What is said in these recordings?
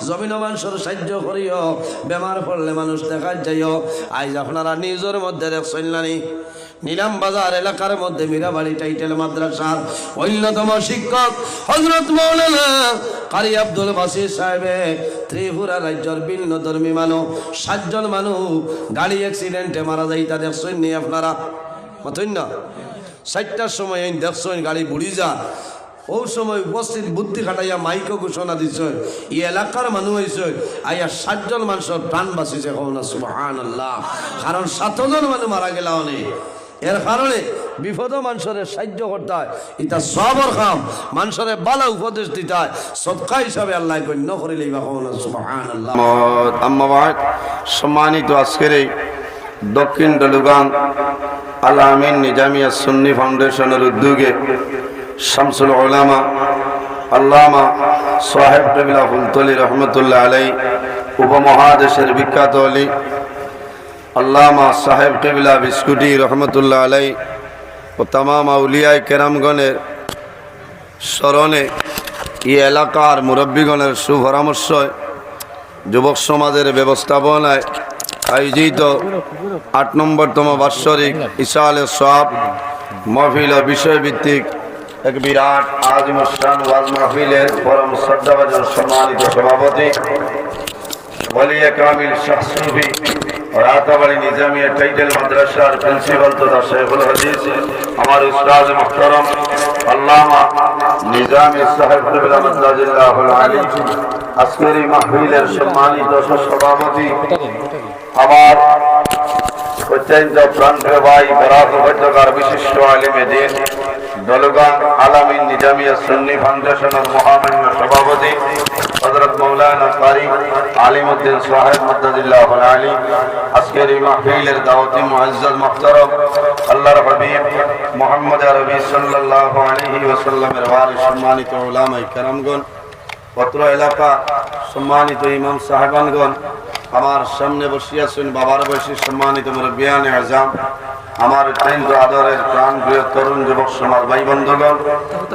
জমিন মানুষের সাহায্য করিও, বেমার পড়লে মানুষ দেখা যাইও। আজ আপনারা নিজের মধ্যে দেখছেন না নিলাম বাজার এলাকার মধ্যে মীরাবাড়ি টাইটেল মাদ্রাসার অন্যতম শিক্ষক হযরত মাওলানা কারি আব্দুল বাসির সাহেবে ত্রিপুরা রাজ্যের ভিন্ন ধর্মী মানুষ 7 জন মানুষ গাড়ি অ্যাক্সিডেন্টে মারা যাইতা দেখছেন নি আপনারা? মতন না 4টার সময় দেখছেন গাড়ি বুড়ি যা, ওই সময় উপস্থিত বুদ্ধি খাটাইয়া মাইক ঘোষণা দিছে এই এলাকার মানুষ হয়েছে আইয়া 7 জন মানুষের প্রাণ বাঁচিছে। সুবহানাল্লাহ। কারণ 7 জন মানুষ মারা গেল অনেক, এর কারণে বিপদ মানুষের সাহায্য করতে হয়, এটা সবর কাম। মানুষের বালা উপদেশ দিতে হয়, সদকা হিসাবে আল্লাহ গণ্য করিলেই বা সুবহানাল্লাহ। আম্মা বাদ, সম্মানিত আজকের এই দক্ষিণ ডলুগান আল আমিন নিজামিয়া সুন্নি ফাউন্ডেশনের উদ্যোগে শামসুল উলামা আল্লামা সাহেব কিবলা ফুলতলি রহমতুল্লাহ আলাই, উপমহাদেশের বিখ্যাত আলী আল্লামা সাহেব কিবলা বিস্কুটি রহমতুল্লাহ আলাই ও তামাম আউলিয়ায়ে কেরামগণের স্মরণে এই এলাকার মুরব্বীগণের সুপরামর্শ যুবক সমাজের ব্যবস্থাপনায় আয়োজিত 8 নম্বরতম বাৎসরিক ইসালে সওয়াব মাহফিল ও বিষয়ভিত্তিক এক বিরাট আজিমুশান ওয়াজ মাহফিলের পরম শ্রদ্ধাভাজন সম্মানিত সভাপতি ওলিয়ে কামিল শাহ সুফি রাতাবাড়ি নিজামিয়া টাইটেল মাদ্রাসার প্রিন্সিপাল তথা শেখুল হাদিস আমার উস্তাদ মুহতারাম আল্লামা নিজামী সাহেব কিবলা মাদ্দাজিল্লাহুল আলী, আজকের এই মাহফিলের সম্মানিত সভাপতি আমার অত্যন্ত প্রাণপ্রিয় ভাই বরাবর বিশিষ্ট আলিমে দ্বীন ডলুগান আলামিন নিজামিয়া সুন্নি ফাউন্ডেশনের মহামান্য সভাপতি হযরত মাওলানা কারি আলিমউদ্দিন সাহেব মাদ্দাজিল্লাহুল আলী, আজকের এই মাহফিলের দাওয়াতি মুআজ্জাজ মুহতারাম আল্লাহর হাবিব মুহাম্মদ আরবি সাল্লাল্লাহু আলাইহি ওয়াসাল্লামের ওয়ারিস সম্মানিত উলামায়ে কেরামগণ, পত্র এলাকা সম্মানিত ইমাম সাহেবানগণ, আমার সামনে বসিয়াছেন বাবার বয়সী সম্মানিত মুরব্বিয়ানে আজম, আমার অত্যন্ত আদরের প্রাণ প্রিয় তরুণ যুবক সমাজ ভাই বন্ধুগণ,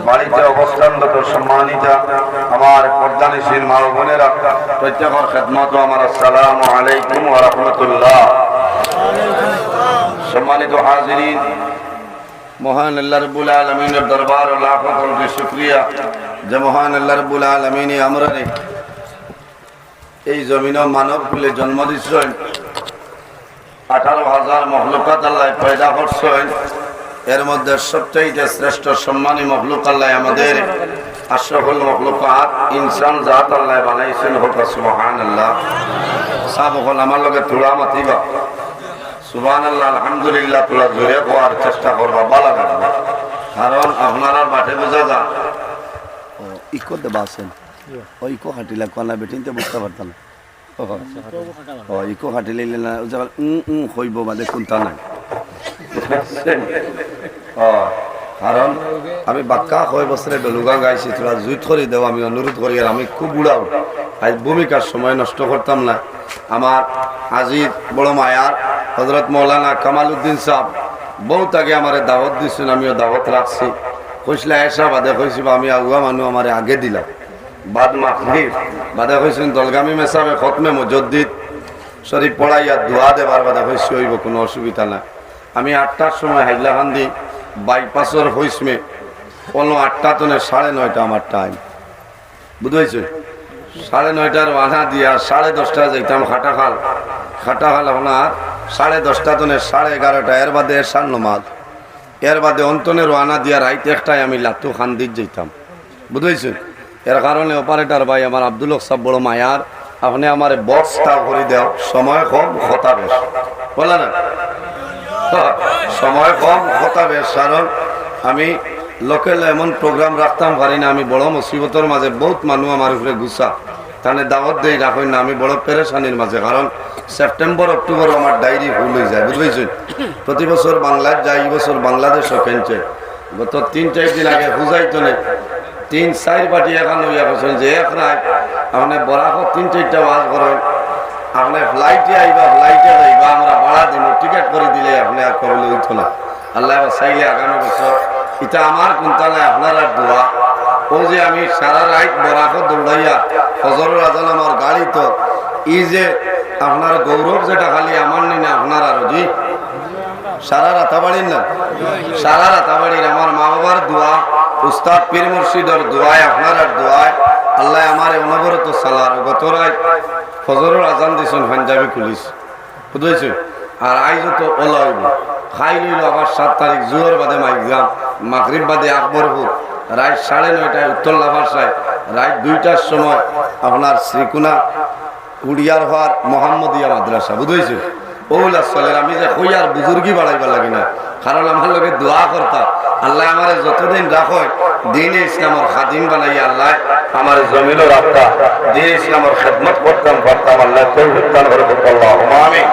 বাড়িতে অবস্থানরত সম্মানিত আমার পর্দানিশীল মা ও বোনেরা, প্রত্যেকের খেদমত আমার আসসালামু আলাইকুম ওয়া রাহমাতুল্লাহ। সম্মানিত হাজিরিন, মহান আল্লাহ রাব্বুল আলামিনের দরবার ও লাখ কোটি শুকরিয়া যে মহান আল্লাহ রাব্বুল আলামিন আমরারে এই জমিন মানব কুলে জন্ম দিচ্ছেন, 18,000 মখলুকাত আল্লাহ পয়দা করছেন, এর মধ্যে সবচাইতে শ্রেষ্ঠ সম্মানী মখলুক আল্লাহ আমাদের আশরাফুল মখলুকাত ইনসান জাত আল্লাহ বানাইছেন। হোক সুবহানাল্লাহ। সব হল আমার লগে তোলা মাতিবা সুবহানাল্লাহ আলহামদুলিল্লাহ, তোলা জোরে হওয়ার চেষ্টা করবা, ভালো লাগবে। কারণ আপনারা মাঠে বোঝা যা ইকো দেবা আছেন, ও ইকো হাঁটিলা কনা বেটিনতে বুঝতে পারতাম না, ও ইকো হাঁটিলে না হইব বাদে কোনটা নাই। কারণ আমি বাক্কা 6 বছরে ডলুগান গাইছি, তোরা জুইত করে দেও, আমি অনুরোধ করি। আর আমি খুব বুড়াও, আজ ভূমিকার সময় নষ্ট করতাম না। আমার আজিজ বড় মায়ার হযরত মাওলানা কামাল উদ্দিন সাহেব বহুত আগে আমার দাওয়াত দিচ্ছেন, আমিও দাওয়াত রাখছি। কইসলা এসা বাদে কইছি আমি আগুয়া মানুষ আমার আগে দিলাম, বাদ মাহফিল বাদে কইছেন দলগামী মেসাবে খতমে মুজাদ্দিদ শরীফ পড়াইয়া দোয়া দেবার বাদে কইছি হইব, কোনো অসুবিধা না। আমি 8টার সময় হাইলাকান্দি বাইপাসের হইসমে কোনো 8টা তো 9:30 আমার টাইম, বুঝতে 9:30 আনা দিয়া 10:30 যাইতাম খাটাখাল আপনার 10:30 তো 11:30, এর বাদে এসার নমাজ, এর বাদে অন্তনের আনা দিয়া রাইতে 1টায় আমি লাতু খান্দির যাইতাম, বুঝেছেন। এর কারণে অপারেটর ভাই আমার আব্দুল হক সাহেব বড় মায়ার, আপনি আমার বক্সটা করে দেও, সময় কম কথা বেশ, বলে না সময় কম কথা বেশ। কারণ আমি লোকেল এমন প্রোগ্রাম রাখতাম পারি না, আমি বড় মুসিবতের মাঝে বহুত মানুষ আমার উপরে গুছা তাহলে দাওয়াত দেই রাখেন না, আমি বড় পেরেশানির মাঝে। কারণ সেপ্টেম্বর অক্টোবর আমার ডায়েরি ভুল হয়ে যায়, বুঝেছেন। প্রতি বছর বাংলার যাই, এই বছর বাংলাদেশও কেনছে। গত 3-4 দিন আগে বুঝাইতো না 3-4 পার্টি এখন হইয়া বলছেন যে এক রাত আপনি বরাবর 3-4টা ওয়াজ করেন, আপনি ফ্লাইটে আইবা ফ্লাইটে যাইবা, আমরা ভাড়া দিব, টিকিট করে দিলে আপনি আর কবলে উঠো না। আল্লাহ চাইলে আগামী বছর এটা আমার কোনটা নাই, আপনার আর দোয়া। ও যে আমি সারা রাত বরাবর দৌড়াইয়া ফজরের আজান আমার গা সম্মানিত এই যে আপনার গৌরব যেটা খালি আমার নেই না আপনার আরো জি সারা রাতাবাড়ির না সারা রাতাবাড়ির আমার মা বাবার দোয়া উস্তাদ পীর মুর্শিদের দোয়ায় আপনার আর দোয়ায় আল্লাহ আমার অনবরত সালার গত রায় ফজরের আজান দিয়েছেন পাঞ্জাবি পুলিশ বুঝেছে আর আইজ তো ওলা হইব খাই লইল আবার 7 তারিখ জোহর বাদে মাইগ্রাম মাগরিব বাদে আকবরপুর রাত 9:30টায় উত্তর লাভাসায় রাত 2টার সময় আপনার শ্রীকুনা উড়িয়ার হওয়ার মোহাম্মদিয়া মাদ্রাসা বুঝেছে ওলা চলের আমি যে কই আর বুজুর্গি বাড়াইবার লাগি না কারণ আমার লোকে দোয়া করতাম আল্লাহ আমার যতদিন রাখো দিন ইসলামের খাদিম বানাইয়া আল্লাহ আমার জমিনও রাখতা দিন ইসলামের খেদমত করতাম আল্লাহ তৌফিক দান করে আল্লাহুম্মা আমিন।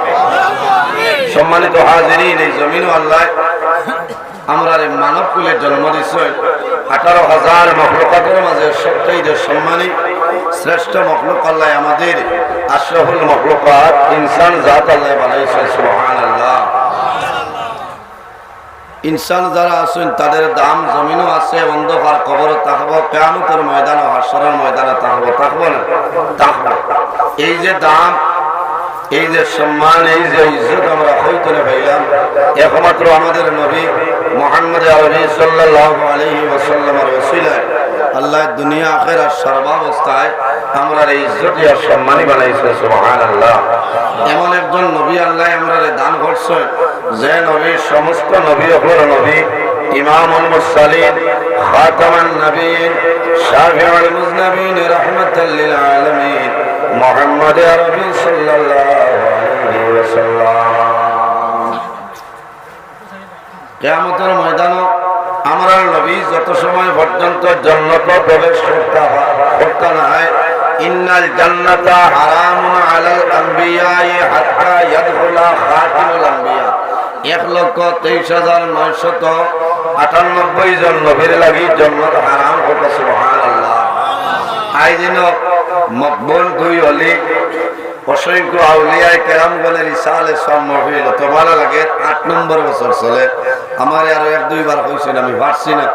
সম্মানিত হাজিরিন এই জমিনও আল্লাহ আমরা মানব কুলের জন্ম দিচ্ছে 18,000 মখলুকাতের মাঝে সবচেয়ে সম্মানী শ্রেষ্ঠ মখলুক আল্লাহ আমাদের আশরাফুল মখলুকাত ইনসান জাত আল্লাহ বানাইছে সুবহানাল্লাহ। ইনসান যারা আছেন তাদের দাম জমিনও আছে অন্ধকার কবর থাকবো কিয়ামতের ময়দানে হাসরের ময়দানে থাকবো না থাকবো এই যে দাম এই যে সম্মান এই যে ইজ্জত আমরা হইতে পাইলাম একমাত্র আমাদের নবী মুহাম্মদ আরবি সাল্লাল্লাহু আলাইহি ওয়াসাল্লামের ওসিলায় আল্লাহ দুনিয়া আখিরাত সর্বাবস্থায় আমরা এই ইজ্জত আর সম্মানই বানাইছে সুবহানাল্লাহ। এমন একজন নবী আল্লাহ আমরা দান করছে যে নবী সমস্ত নবী হলো নবী ইমামুল মুরসালিন খাতামান নবীন শাফিউল মুজনবিন রাহমাতাল লিল আলামিন মুহাম্মদ আরবি সাল্লাল্লাহু আলাইহি ওয়াসাল্লাম। কিয়ামতের ময়দানে আমরা নবী যত সময় পর্যন্ত জান্নাতে প্রবেশ করতে না হয় ইন্নাল জান্নাতা হারামুন আলাল আম্বিয়াই হাত্তা ইয়াদখুলা খাতিমুল আম্বিয়া 1,23,998 জন নবীর লাগি জান্নাত হারাম হবে সুবহানাল্লাহ। আইদিন মকবুল দুই অলি অসংখ্য আউলিয়ায়ে কেরামগণের ইসালে সম্মাহিল তো ভালো লাগে 8 নম্বর বছর চলে আমার আর 1-2 বার হইছে আমি পারছি না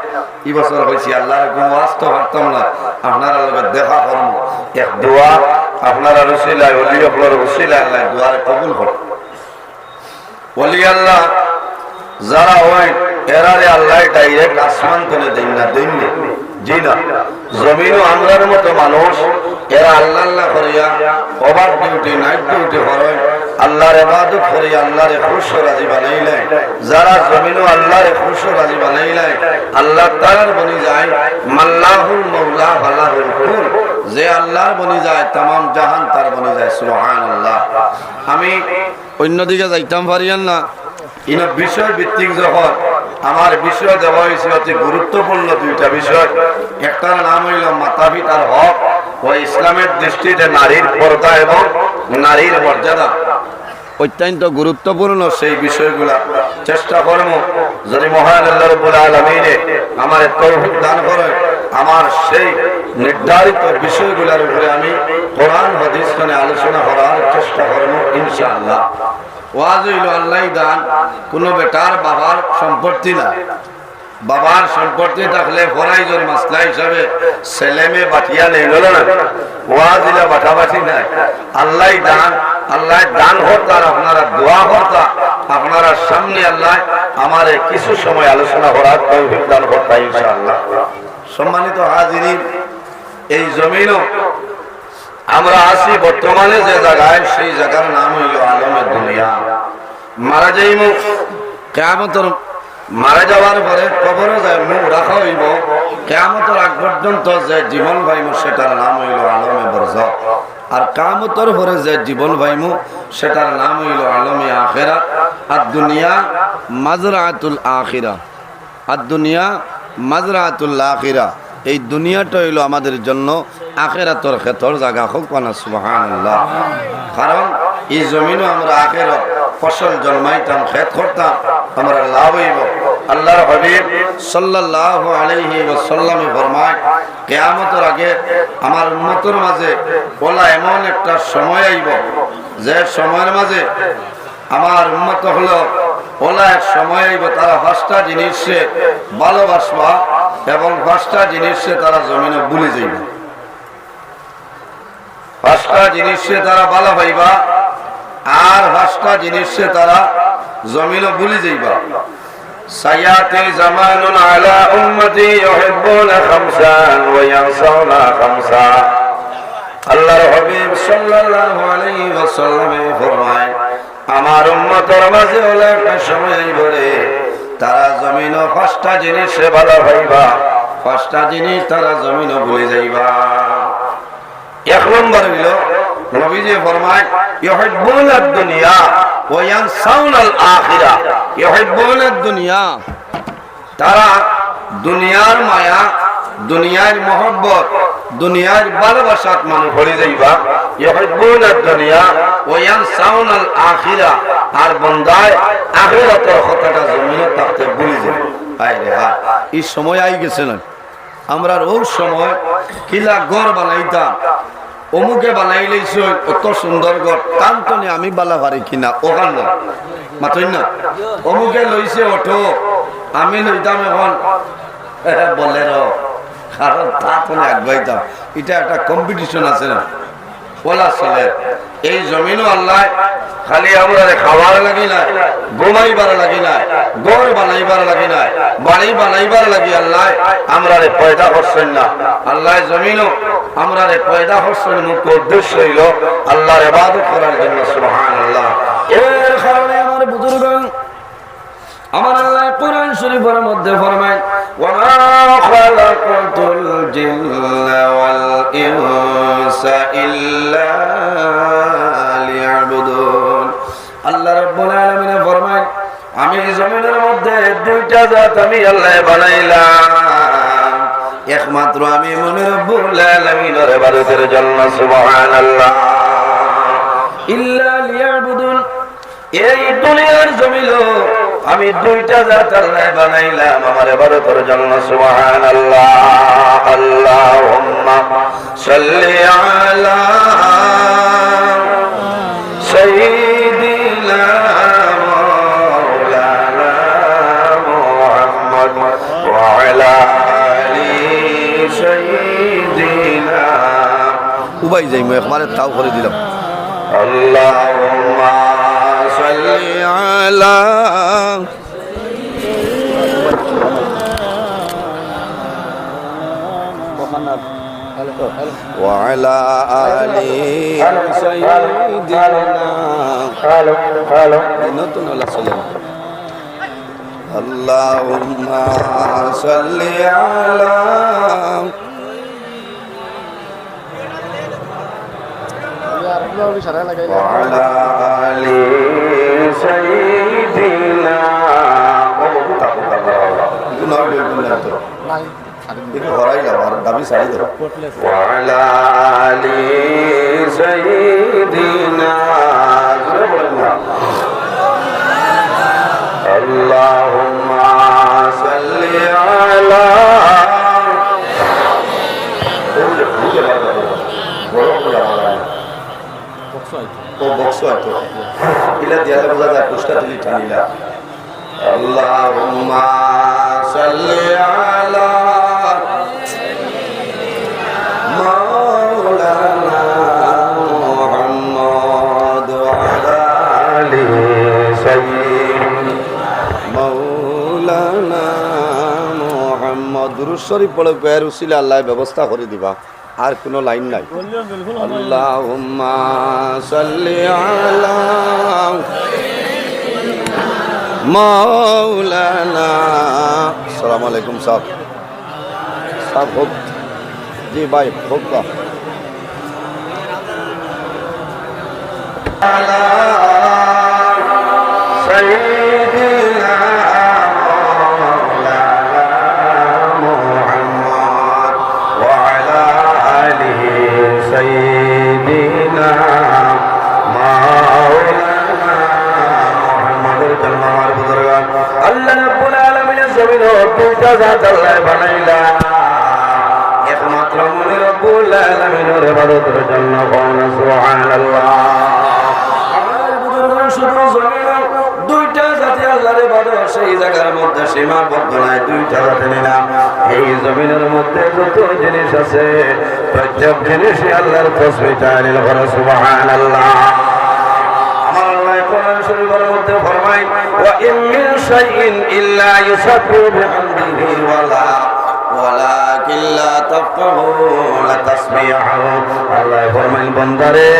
এই বছর হইছে আল্লাহর কোন ওয়াস্তা পারতাম না আপনারা লগে দেখা করব এক দোয়া আপনারা রসিলায় ওলি আপনার রসিলায় আল্লাহ দোয়ারে কবুল করুন। ওলি আল্লাহ যারা হয় এরারে আল্লাহ ডাইরেক্ট আসমান থেকে দেন না জি না জমিনও আমরার মতো মানুষ এরা আল্লাহ আল্লাহ করিয়া ওভার ডিউটি নাইট ডিউটি করে আল্লাহর ইবাদত করিয়া আল্লাহরে খুশ রাজি বানাইলে যারা জমিনও আল্লাহরে খুশ রাজি বানাইলে আল্লাহ তাআলার বনি যায় মাল্লাহুল মাওলা আল্লাহুল কুল যে আল্লাহর বনি যায় तमाम জাহান তার বনি যায় সুবহানাল্লাহ। আমি অন্যদিকে যাইতাম পারিয়ান না ইনা বিষয় ভিত্তিক যখন আমার বিষয় দেওয়া হয়েছে অতি গুরুত্বপূর্ণ দুইটা বিষয় একটার নাম হইল মাতা-পিতার হক ও ইসলামের দৃষ্টিতে নারীর পর্দা এবং নারীর মর্যাদা অত্যন্ত গুরুত্বপূর্ণ সেই বিষয়গুলা চেষ্টা করব যদি মহান আল্লাহ রাব্বুল আলামিন আমার তৌফিক দান করে আমার সেই নির্ধারিত বিষয়গুলোর উপরে আমি কোরআন হাদিস নিয়ে আলোচনা করার চেষ্টা করব ইনশাআল্লাহ। ওয়াজ হইল আল্লাহ দান কোনো বেটার বাবার সম্পত্তি না বাবার সম্পত্তি থাকলে ফরাইজের মাসলা হিসাবে ছেলে মেয়ে বাটিয়া নেই হলো না ওয়াজ দিলে বাটাবাটি নাই আল্লাহ দান হতার আপনারা দোয়া হতা আপনারা সামনে আল্লাহ আমার কিছু সময় আলোচনা করার তৌফিক দান করতা ইনশাআল্লাহ। সম্মানিত হাজিরিন এই জমিনও আমরা আছি বর্তমানে যে জায়গায় সেই জায়গার নাম হইল আলমের দুনিয়া মারা যাইমু কিয়ামতের মারা যাওয়ার পরে কবরে যায় মুখ রাখা হইব কিয়ামতের আগ পর্যন্ত যে জীবন পাইমু সেটার নাম হইল আলমে বরজখ আর কিয়ামতের পরে যে জীবন পাইমু সেটার নাম হইল আলমে আখিরাত। আর দুনিয়া মাজরাতুল আখিরা আর দুনিয়া মাজরাতুল আখিরা এই দুনিয়াটা হইল আমাদের জন্য আখিরাতের ক্ষেত্র জায়গা হোক না সুবহানাল্লাহ। কারণ এই জমিনও আমরা আখিরাত ফসল জন্মাইতাম ক্ষেত করতাম আমরা লাভ হইব। আল্লাহর হাবিব সাল্লাল্লাহু আলাইহি ওয়াসাল্লাম ফরমায় কিয়ামতের আগে আমার উম্মতের মাঝে বলা এমন একটা সময় আইব যে সময়ের মাঝে আমার উম্মত হলো ওলা এক সময় আইব তারা 5টা জিনিসে ভালোবাসবা এবং 5টা জিনিসে তারা জমিনে ভুলে যাইবে। পাঁচটা জিনিসে তারা ভালো পাইবা, আর পাঁচটা জিনিসে তারা জমিনও ভুলে যাইবা। সায়াতি জামানুন আলা উম্মতি ইউহিব্বুনা খামসান ওয়া ইয়ানসাউনা খামসা। আল্লাহর হাবিব সাল্লাল্লাহু আলাইহি ওয়াসাল্লামে ফরমায়, আমার উম্মতের মাঝে হলো একটা সময় আইবরে তারা জমিনও পাঁচটা জিনিসে ভালো পাইবা, পাঁচটা জিনিস তারা জমিনও ভুলে যাইবা। এক নম্বর হইল নবীজি ফরমায়, ইউহিব্বুনাদ দুনিয়া ওয়া ইয়ানসাউনাল আখিরা। ইউহিব্বুনাদ দুনিয়া, তারা দুনিয়ার মায়া, দুনিয়ার মহব্বত, দুনিয়ার ভালোবাসাত মানুষ ভরে যাইবা। ইউহিব্বুনাদ দুনিয়া ওয়া ইয়ানসাউনাল আখিরা, আর বান্দায় আখিরাতের কথাটা জমিনে থাকতে ভুলে যায়। হায় রে হায়, এই সময় আই গেছে না। আমরা ওই সময় কিলা ঘর বানাইতাম, অমুকে বানাই লইছ অত সুন্দর ঘর, কান্তনে আমি বালা পারি কিনা ওখান না মাতই না। অমুকে লইছে অটো, আমি লইতাম এখন বলে র, কারণ তা তো আগাইতাম। এটা একটা কম্পিটিশন আছে না, বলা চলে। এই জমিনও আল্লাহ খালি আমরা খাবার লাগি না, ঘুমাইবার লাগি না, ঘর বানাইবার লাগি না, বাড়ি বানাইবার লাগি আল্লাহ আমরা পয়দা করছেন না। আল্লাহ জমিনও আমরা পয়দা করছেন, মুখ্য উদ্দেশ্য হইল আল্লাহর ইবাদত করার জন্য। সুবহানাল্লাহ। এর কারণে আমার বুজুর্গ, আমার আল্লাহ কোরআন শরীফের মধ্যে ফরমায়, ওয়া মা খালাকাতুল জিন্না ওয়াল ইনসা ইল্লা লিয়াবুদুন। আল্লাহ রাব্বুল আলামিন ফরমায়, আমি জমিনের মধ্যে দুইটা জাত আমি আল্লাহ বানাইলাম, একমাত্র আমি মনে রব্বুল আলামিনের ইবাদতের জন্য। সুবহানাল্লাহ। ইল্লা লিয়াবুদুন, এই দুনিয়ার জমিনও আমি দুইটা জাত আল্লাহ বানাইলাম আমার ইবাদতের জন্য। সুবহানাল্লাহ। আল্লাহুম্মা সাল্লি আলা সাইয়্যিদিনা মাওলানা মুহাম্মদ ওয়া আলা আলি সাইয়্যিদিনা। উবাই যাই মই একবারে তাও করে দিলাম। আল্লাহুম্মা সাল্লি আলা وعلى آل سيدنا اللهم صل على وعلى آل سيدنا وعلى آل سيدنا اللهم صل على اللهم صل على مولانا محمد وعلى آله سيدنا مولانا محمد। দুরূদ শরীফ পড়ে বের উসিলা আল্লাহ ব্যবস্থা করে দিবা, আর কোনো লাইন নাই। আল্লাহুম্মা সাল্লি আলা মাওলানা। আসসালামু আলাইকুম সাহেব, সাহেব হোক জি ভাই হোক का سيدنا مولانا محمد وعلى آله سيدنا مولانا محمد الجمال بزرگان اللہ رب العالمین زمین اور دوجہ ذات اللہ بنائلا একমাত্র মনে রব্বুল আলামিনের ইবাদতের জন্য কোন সুবহানাল্লাহ। আমার বুজুর্গ শুধু জমিন দুইটা জাতি আল্লাহর ইবাদত সেই জায়গার মধ্যে সীমাবদ্ধ নাই, দুইটা হাতে নিলাম। এই জমিনের মধ্যে যত জিনিস আছে প্রত্যেক জিনিসই আল্লাহর তাসবিহ তাহলিল করে সুবহানাল্লাহ। আমার আল্লাহ কোরআন শরীফের মধ্যে ফরমায় ওয়া ইন মিন শাইইন ইল্লা ইউসাব্বিহু বিহামদিহি ওয়ালাকিন লা তাফকাহুনা তাসবিহাহু। আল্লাহ ফরমায় বান্দারে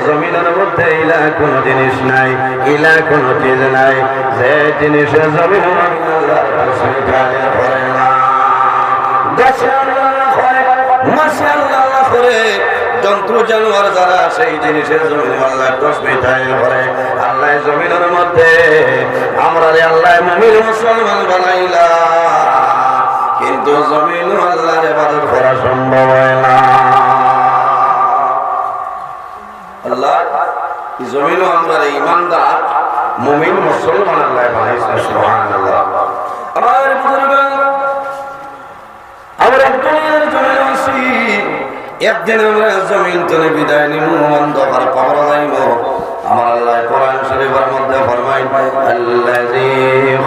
জমিনের মধ্যে ইলা কোন জিনিস নাই, ইলা কোন চিজ নাই যে জিনিসের জমিনের মধ্যে আল্লাহ তাসবিহ তাহলিল করে না। গাছে আল্লাহ করে, মাছে আল্লাহ করে, জন্তু জানোয়ার যারা সেই জিনিসের জমিন আল্লাহ তাসবিহ তাহলিল করে। আল্লাহ জমিনের মধ্যে আমরা আল্লাহ মুমিন মুসলমান বানাইলা, কিন্তু জমিন আল্লাহর ইবাদত করা সম্ভব হয় না। আল্লাহ জমিন আমরা ঈমানদার মুমিন মুসলমান আল্লাহ বানাইছে সুবহানাল্লাহ। আমার বুজুর্গান, আমরা দুনিয়ার জমিনে আছি, একদিন আমরা জমিন থেকে বিদায় নিব, অন্ধকার কবর যাইব। আমার আল্লাহ কোরআন শরীফের মধ্যে ফরমায় আল্লাযী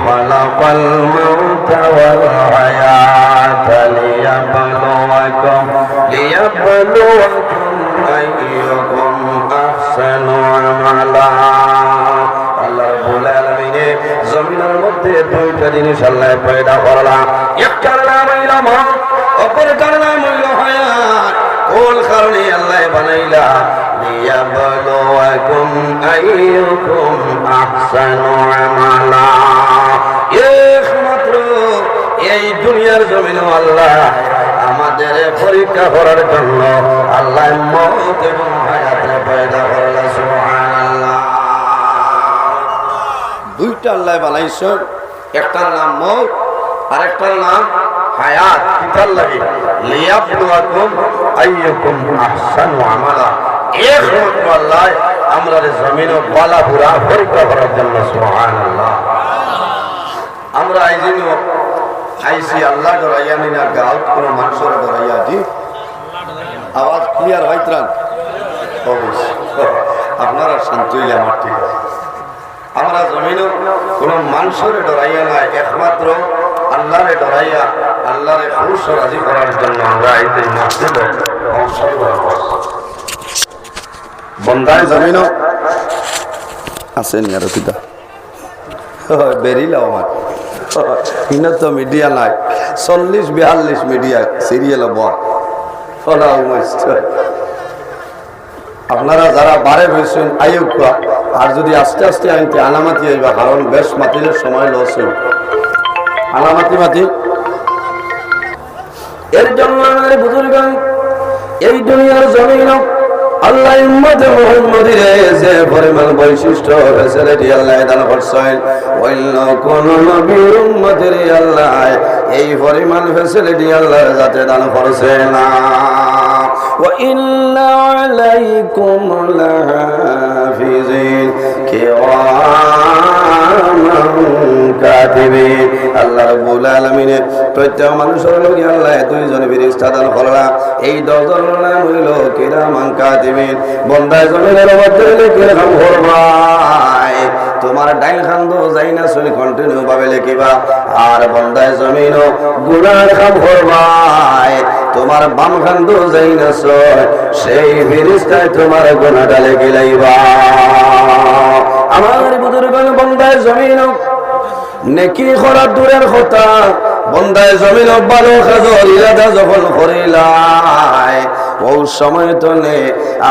খালাকাল মাউতা ওয়াল হায়াতা লিয়াবলুয়াকুম আইয়ুকুম আহসানু আমালা। আল্লাহ রাব্বুল আলামিন জমিনের মধ্যে দুইটা জিনিস আল্লাহ পয়দা করলেন, একটার নাম হইল মউত, অপরটার নাম হইল হায়াত। কোন কারণে আল্লাহ বানাইলা? লিয়াবলুয়াকুম আইয়ুকুম আহসানু আমালা। একমাত্র এই দুনিয়ার জমিনে আল্লাহ আমাদের পরীক্ষা করার জন্য আল্লাহ মউত এবং হায়াত পয়দা করলেন সুবহানাল্লাহ। দুইটা আল্লাহ বানাইছে, একটার নাম মউত আর একটার নাম হায়াত। কিতার লাগে লিয়াবলুয়াকুম আইয়ুকুম আহসানু আমালা। একমাত্র আল্লাহ আমরা জমিনে বালা পুরা পরীক্ষা করার জন্য সুবহানাল্লাহ। আমরা আইজিনো খাইছি আল্লাহ ডরাইয়া নিনা গাঁত কোনো মানুষের ডরাইয়া জি আওয়াজ ক্লিয়ার হইতরান আপনারা শান্ত হইলে আমার ঠিক আছে। আমরা জমিনে কোনো মানুষের ডরাইয়া নাই, একমাত্র আল্লাহরে ডরাইয়া আল্লাহরে খুশ রাজি করার জন্য আমরা এই মসজিদ অংশগ্রহণ করছি। বন্দায় জমিনও আসেনি আর কিতা বেরিল আমার তো মিডিয়া নাই, 40-42 মিডিয়া সিরিয়াল আপনারা যারা বারে হয়েছেন আইয়ুকা, আর যদি আস্তে আস্তে আনতে আনামাতি আইবা, কারণ বেশ মাতিলের সময় লস হইব। আনামাতি মাতি এর জন্য আমাদের বুজুর্গান এই দুনিয়ার জমিন আল্লাহ উম্মতে মুহাম্মাদিরে যে পরিমাণ বৈশিষ্ট্য ফেসিলিটি আল্লাহ দান করছেন, অন্য কোন নবীর উম্মতের আল্লাহ এই পরিমাণ ফেসিলিটি আল্লাহ যাতে দান করছে না। ওয়া ইন্না আলাইকুম লাহাফিজিন কিরামান কাতিবিন। আল্লাহ রাব্বুল আলামিন প্রত্যেক মানুষের লগে আল্লাহ দুইজন ফেরেশতা দান করলা, এই দুজনের নাম হইল কিরামান কাতিবিন। বন্দায় জমিনের মধ্যে লিখে রাখো ভাই, তোমার ডাইল খান্দ যাই না শুনি কন্টিনিউ ভাবে লিখিবা, আর বন্দায় জমিন গুনার কাম করবাই, তোমার বাম খান্দ যাই না সেই ফেরেশতায় তোমার গুনাহটা লিখে লাইবা। আমার বুজুর্গগণ বন্দায় জমিন নেকি করা দূরের কথা, বন্দায় জমিন ভালো কাজের ইরাদা যখন করিলাই ওই সময় তো নে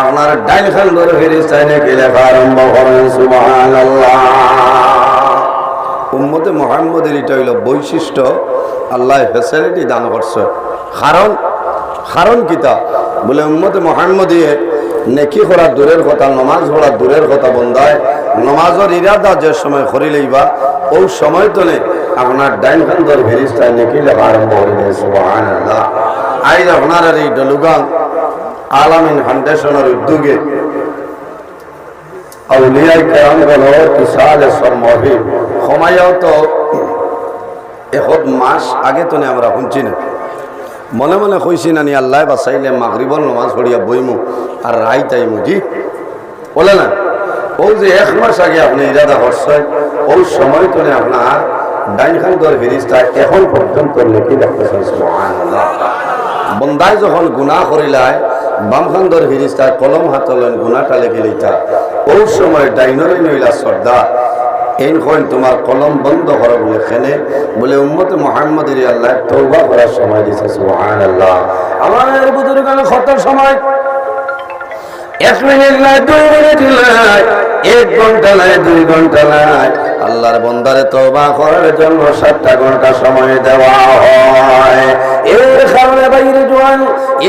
আপনার ডাইল খান্দর ফেরেশতায় নেকি লেখা আরম্ভ করেন সুবহানাল্লাহ। উম্মতে মুহাম্মদের এটা হইল বৈশিষ্ট্য, আল্লাহ ফ্যাসিলিটি দান করছে। কারণ কিতা বলে উম্মতে মুহাম্মদিয়ে নেকি করা দূরের কথা, নমাজ পড়া দূরের কথা, বন্দায় নমাজের ইরাদা যে সময় করি লইবা ওই সময় তো আপনার ডাইন খান্দর ফেরেশতায় নেকি লেখা আরম্ভ করিলে সুবহানাল্লাহ। আজ আপনার এই ডলুগান আলামিন ফাউন্ডেশনের উদ্যোগে আউলিয়ায়ে কেরামগণ কিসালে সরমহি সময়ও তো এখন মাস আগে তো আমরা শুনছি না, মনে মনে কইছি না নি আল্লাহ বাঁচাইলে মাগরিবর নামাজ পড়িয়া বইমু আর রাই তাইমু জি বলে না। ও যে 1 মাস আগে আপনি ইরাদা করছেন ওই সময় তো আপনার ডাইন খান দর ফিরিস্তা এখন পর্যন্ত লেখি রাখতেছেন সুবহানাল্লাহ। বন্দায় যখন গুনাহ করিলায় বাম খান দর ফিরিস্তা কলম হাতলেন গুনাহটা লেখি লইতা। ওই সময় ডাইনরে নইলা শ্রদ্ধা এই কইন তোমার কলম বন্ধ করো বলে খেনে বলে উম্মতে মুহাম্মদের আল্লাহ তওবা করার সময় দিয়েছে সুবহানাল্লাহ। আমার বুজুর্গান খতর সময় 1 মিনিট নাই 2 মিনিট নাই 1 ঘন্টা নাই 2 ঘন্টা নাই আল্লাহর বান্দারে তওবা করার জন্য 7টা ঘন্টা সময় দেওয়া হয়। এর কারণে বাইরে জোয়ান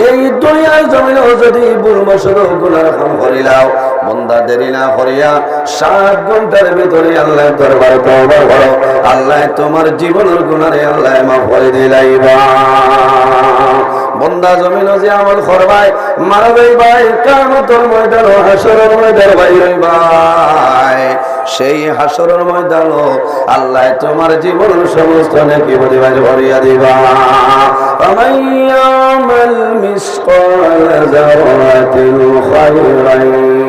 এই দুনিয়ার জমিনে যদি ভুলবশত গুনাহ কাম করিলাও বান্দা দেরি না করিয়া 7 ঘন্টার ভিতরে আল্লাহর দরবারে তওবা করো, আল্লাহ তোমার জীবনের গুনাহে আল্লাহ মাফ করে দিলাইবা। বন্দা জমিনে যে আমল করবাই মারবাই ভাই কিয়ামতের ময়দানে হাসরের ময়দানে বাইরে ভাই সেই হাসরের ময়দানে আল্লাহ তোমার জীবনের সমস্ত নেকি পরিবার ভরিয়া দিবা। ফামান ইয়ামাল মিসকাল যারাতিন খায়রান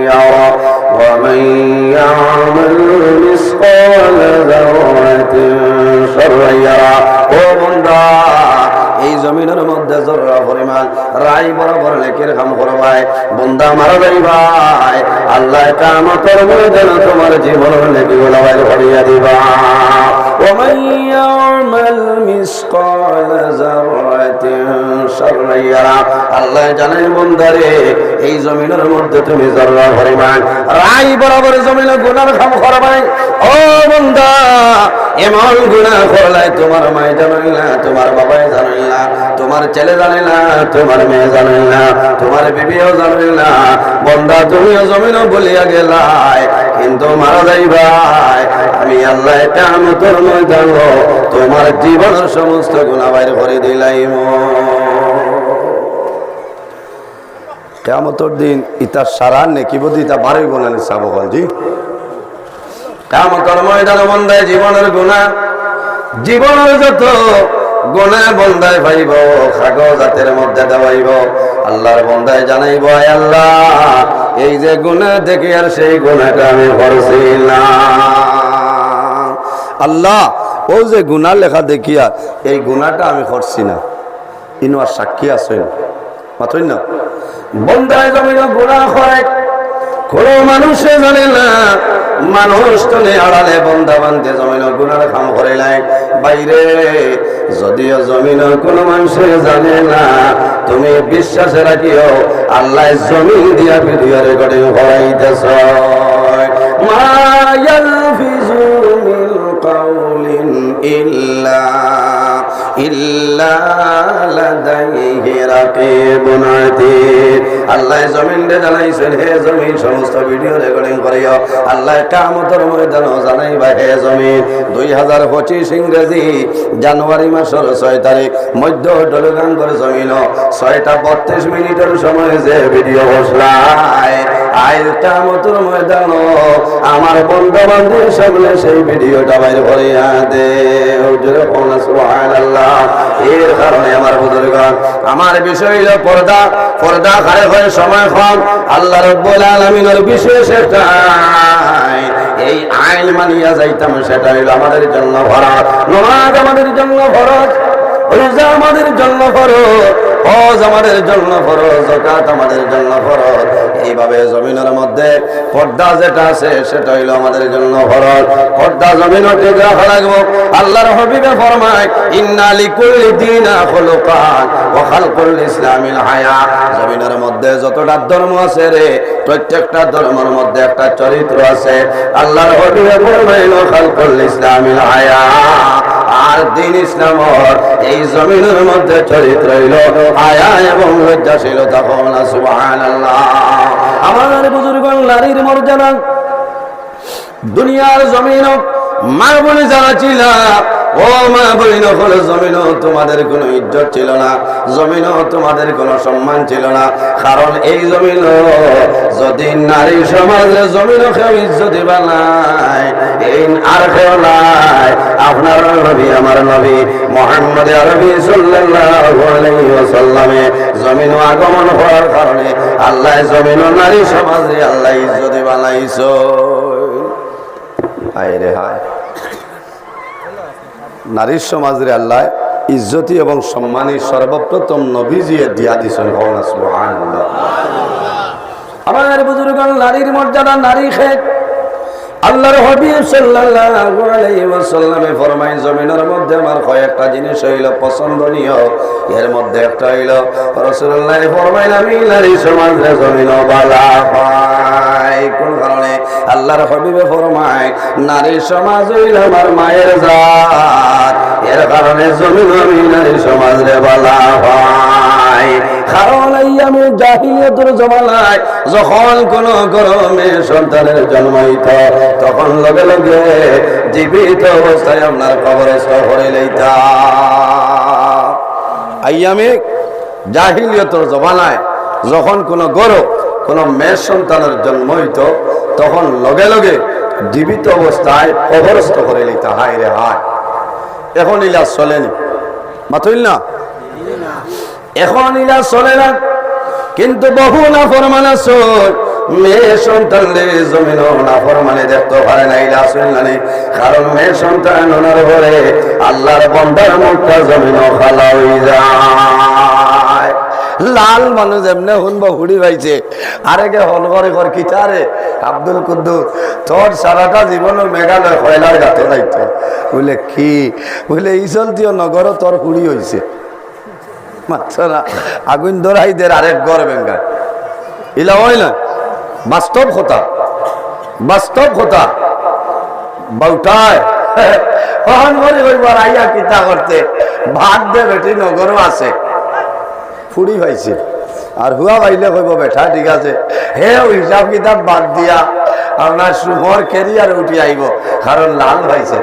ইয়ারা ওয়া মান ইয়ামাল মিসকাল যারাতিন শাররান ইয়ারা। ও বান্দা এই জমিনের মধ্যে জররা পরিমাণ রাই বরাবর নেকির কাম করবাই বান্দা মারবাই ভাই আল্লাহ কিয়ামতের ময়দানে তোমার জীবনের নেকিগুলো বাইর করিয়া দিবা। ওমান ইয়ামাল মিসকাল যারাতিন শাররান ইয়ারা। আল্লাহ জানেন বান্দারে এই জমিনের মধ্যে তুমি জররা পরিমাণ রাই বরাবর জমিনে গুনাহ কাম করবাই। ও বান্দা এমন গুনাহ করলাই তোমার মাই জানে না, তোমার বাবাই জানে না, তোমার ছেলে জানে না, তোমার মেয়ে জানে না, তোমার বিবিও জানে না। বান্দা তুমিও জমিনে বলিয়া গেলাই কিন্তু মারা যাই ভাই আমি আল্লাহ কিয়ামতের ময়দানে তোমার জীবনের সমস্ত গুনাহ বাইর করে দিলাইম। কিয়ামতের দিন ইতা সারা নেকি বদি ইতা বারই গুনাহ নিসাব বলজি। কিয়ামতের ময়দানে বান্দায় জীবনের গুনাহ জীবনের যত গুনাহ বান্দায় পাইব কাগজ হাতের মধ্যে দেওয়াইব। আল্লাহর বান্দায় জানাইব আয় আল্লাহ এই যে গুনাহ দেখি আর সেই গুনাহটা আমি করছি না। আল্লাহ ও যে গুনাহ লেখা দেখিয়া এই গুনাহটা আমি করছি না ইনো আর সাক্ষী আছেন মাত্রই না। বান্দায় জমিনে গুনাহ করে কোনো মানুষে জানে না, মানুষ তলে আড়ালে বন্দা বান্ধে জমিন গুনার কাম করে নাই বাইরে যদিও জমিনের কোনো মানুষে জানে না তুমি বিশ্বাসে রাখিও আল্লাহ জমিন দিয়া ভিডিও রেকর্ডিং করাইতেছ। মা ইয়ালফিজু মিন কাউলিন ইল্লা লাদাইহি রাকিবুন আতীদ। আল্লাহ জমিন রে জানাইছেন হে জমিন সমস্ত ভিডিও রেকর্ডিং করিও। আল্লাহ কিয়ামতের ময়দানে জানাইবা হে জমিন 2025 ইংরেজি জানুয়ারি মাসের 6 তারিখ মধ্য ডলগাঙ্গর জমিন 6টা 32 মিনিটের সময় যে ভিডিও বসলাই আজ কিয়ামতের ময়দানে আমার বন্ধু বান্ধব সকলে সেই ভিডিওটা বাইর করিয়া দে। হুজুরে বলেন সুবহানাল্লাহ। এর কারণে আমার বুজুর্গগণ আমার বিষয় হলো পর্দা। পর্দা খারে হয় সময় কম আল্লাহ রাব্বুল আলামিনের বিশেষ একটা এই আইন মানিয়া যাইতাম সেটা হলো আমাদের জন্য ফরজ। নামাজ আমাদের জন্য ফরজ, রোজা আমাদের জন্য ফরজ, হজ আমাদের জন্য ফরজ, যাকাত আমাদের জন্য ফরজ। এইভাবে জমিনের মধ্যে পর্দা যেটা আছে সেটা হইলো আমাদের জন্য ফরজ। পর্দা জমিনে ঠিক রাখা লাগবে। আল্লাহর হাবিবে ফরমায় ইন্না লিকুল্লি দীনা খুলুকান ওয়া খালকুল ইসলামিল হায়া। জমিনের মধ্যে যতটা ধর্ম আছে রে প্রত্যেকটা ধর্মের মধ্যে একটা চরিত্র আছে। আল্লাহর হাবিবে ফরমাইলো খালকুল ইসলামিল হায়া। আর দিন ইসলামর এই জমিনের মধ্যে চরিত্র হইল হায়া এবং লজ্জাশীলতা। সুবহানাল্লাহ। আমার বুজুর্গ নারীর মর্যাদা দুনিয়ার জমিন মা বলে যারা ছিল ও মা বলিন হলো জমিন তোমাদের কোনো ইজ্জত ছিল না, জমিন তোমাদের কোনো সম্মান ছিল না। কারণ এই জমিন যদি নারী সমাজে জমিন কেউ ইজ্জত দিবা নাই এই আর কেউ নাই আপনার নবী আমার নবী মুহাম্মদ আরবি সাল্লাল্লাহু আলাইহি ওয়াসাল্লামে জমিন আগমন হওয়ার কারণে আল্লাহ জমিন নারী সমাজে আল্লাহ ইজ্জত বানাইছো। হায় রে হায় নারীর সমাজের আল্লাহ ইজ্জতি এবং সম্মানী সর্বপ্রথম নবীজিয়ে দিয়া দিছেন। সুবহানাল্লাহ। আমার বুজুর্গ, নারীর মর্যাদা নারী খেত। আল্লাহর হাবিব সাল্লাল্লাহু আলাইহি ওয়াসাল্লামে ফরমায়, জমিনের মধ্যে আমার কয়েকটা জিনিস হইল পছন্দনীয়, এর মধ্যে একটা হইল রাসূলুল্লাহ ফরমাইলেন আমি নারী সমাজে জমিন বালা পাই। কোন কারণে? আল্লাহর হাবিবে ফরমায় নারী সমাজ হইল আমার মায়ের জাত, এর কারণে জমিন আমি নারী সমাজে বালা পাই। কারণ এই আমি জাহিলিয়াতের জমানায় যখন কোন গরমে সন্তানের জন্ম হইত, তখন লগে লগে জীবিত অবস্থায় আপনার কবরস্থ করে লইতা। আইয়ামে জাহিলিয়াতের জমানায় যখন কোন গরম কোন মেয়ে সন্তানের জন্ম হইত, তখন লগে লগে জীবিত অবস্থায় কবরস্থ করে লইতা। হায় রে হায়, এখন ইলা চলেনি, মাথইল না, এখন ইলা চলে না। কিন্তু বহু নাফরমান আছে, মেয়ে সন্তানদের জমিন নাফরমানে দেখতে পারে না, ইলা চললানি। কারণ মেয়ে সন্তান ওনার ঘরে আল্লাহর বান্দার মুখটা জমিন খালা হয়ে যায়। লাল মানুষ এমনি শুনবো হুড়ি পাইছে, আরেকে হল করে ঘর কিতারে আব্দুল কুদ্দুস তোর সারাটা জীবনের মেঘালয় কয়লার গাতে যাইত। বলে কি? বলে এই চলতিও নগর তোর হুড়ি হয়েছে। মাত্রা আগুন ধরাই দের আরেক গড় বেঙ্গায় ইলা হয় না। বাস্তব কথা, বাস্তব কথা। বাউটায় আইয়া কিতা করতে ভাত দে বেটি নগরও আছে, ফুড়ি পাইছে। আর হুয়া পাইলে কইব বেঠা ঠিক আছে, হে হিসাব কিতাব বাদ দিয়া আপনার সুমর কেরিয়ার উঠি আইব, কারণ লাল পাইছে।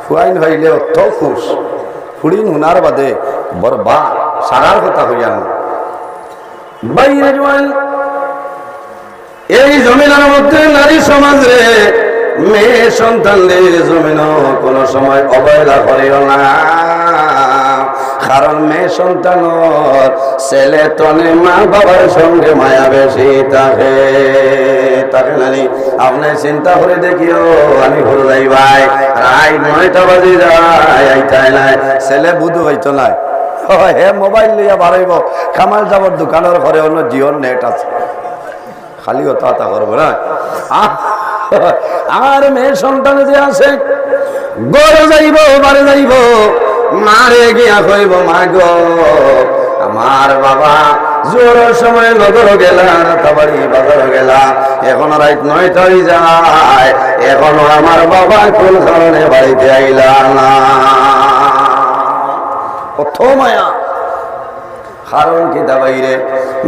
ফুয়াইন হইলে অত খুশ, ফুড়ি নুনার বাদে বরবা সারার কথা হইয়া না। বাইরে জোয়ান এই জমিনের মধ্যে নারী সমাজ রে মেয়ে সন্তানদের জমিন কোন সময় অবহেলা করিও না। কারণ মেয়ে সন্তানর ছেলে তনে মা বাবার সঙ্গে মায়া বেশি থাকে নানি। আপনি চিন্তা করে দেখিও, আমি ঘুরে যাই ভাই রাই 9টা বাজে যায়, আইতাই নাই, ছেলে বুধু হইতো নাই, হে মোবাইল লইয়া বাড়াইব, কামাল যাবর দোকানের ঘরে অন্য জিওর নেট আছে, খালি হতা করবো না। আর মেয়ে সন্তান যে আছে গড়ে যাইব বাড়ি যাইব, মারে গিয়া কইব মা গো আমার বাবা জোরের সময় নগর গেলা, রাতাবাড়ি বাজার গেলা, এখন রাত 9টা হয়ে যায়, এখনো আমার বাবা কোন কারণে বাড়িতে আইলা না। কত মায়া। কারণ কি দাবাইরে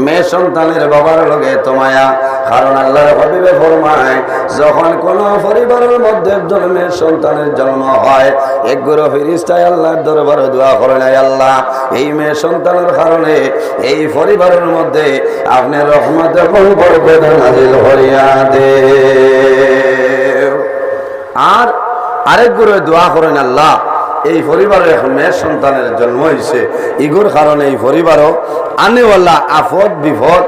মেয়ে সন্তানের বাবার লগে তো মায়া। কারণ আল্লাহর হাবিবে ফরমায় যখন কোন পরিবারের মধ্যে একজন মেয়ে সন্তানের জন্ম হয়, এক গুরু ফেরেশতায় আল্লাহর দরবারে দোয়া করে নাই, আল্লাহ এই মেয়ে সন্তানের কারণে এই পরিবারের মধ্যে আপনি রহমত এবং বরকত নাযিল করিয়া দে। আর আরেক গুরু দোয়া করেন, আল্লাহ এই পরিবারে এখন মেয়ের সন্তানের জন্ম হয়েছে, ইগুর কারণে এই পরিবারও আনেওয়ালা আফদ বিপদ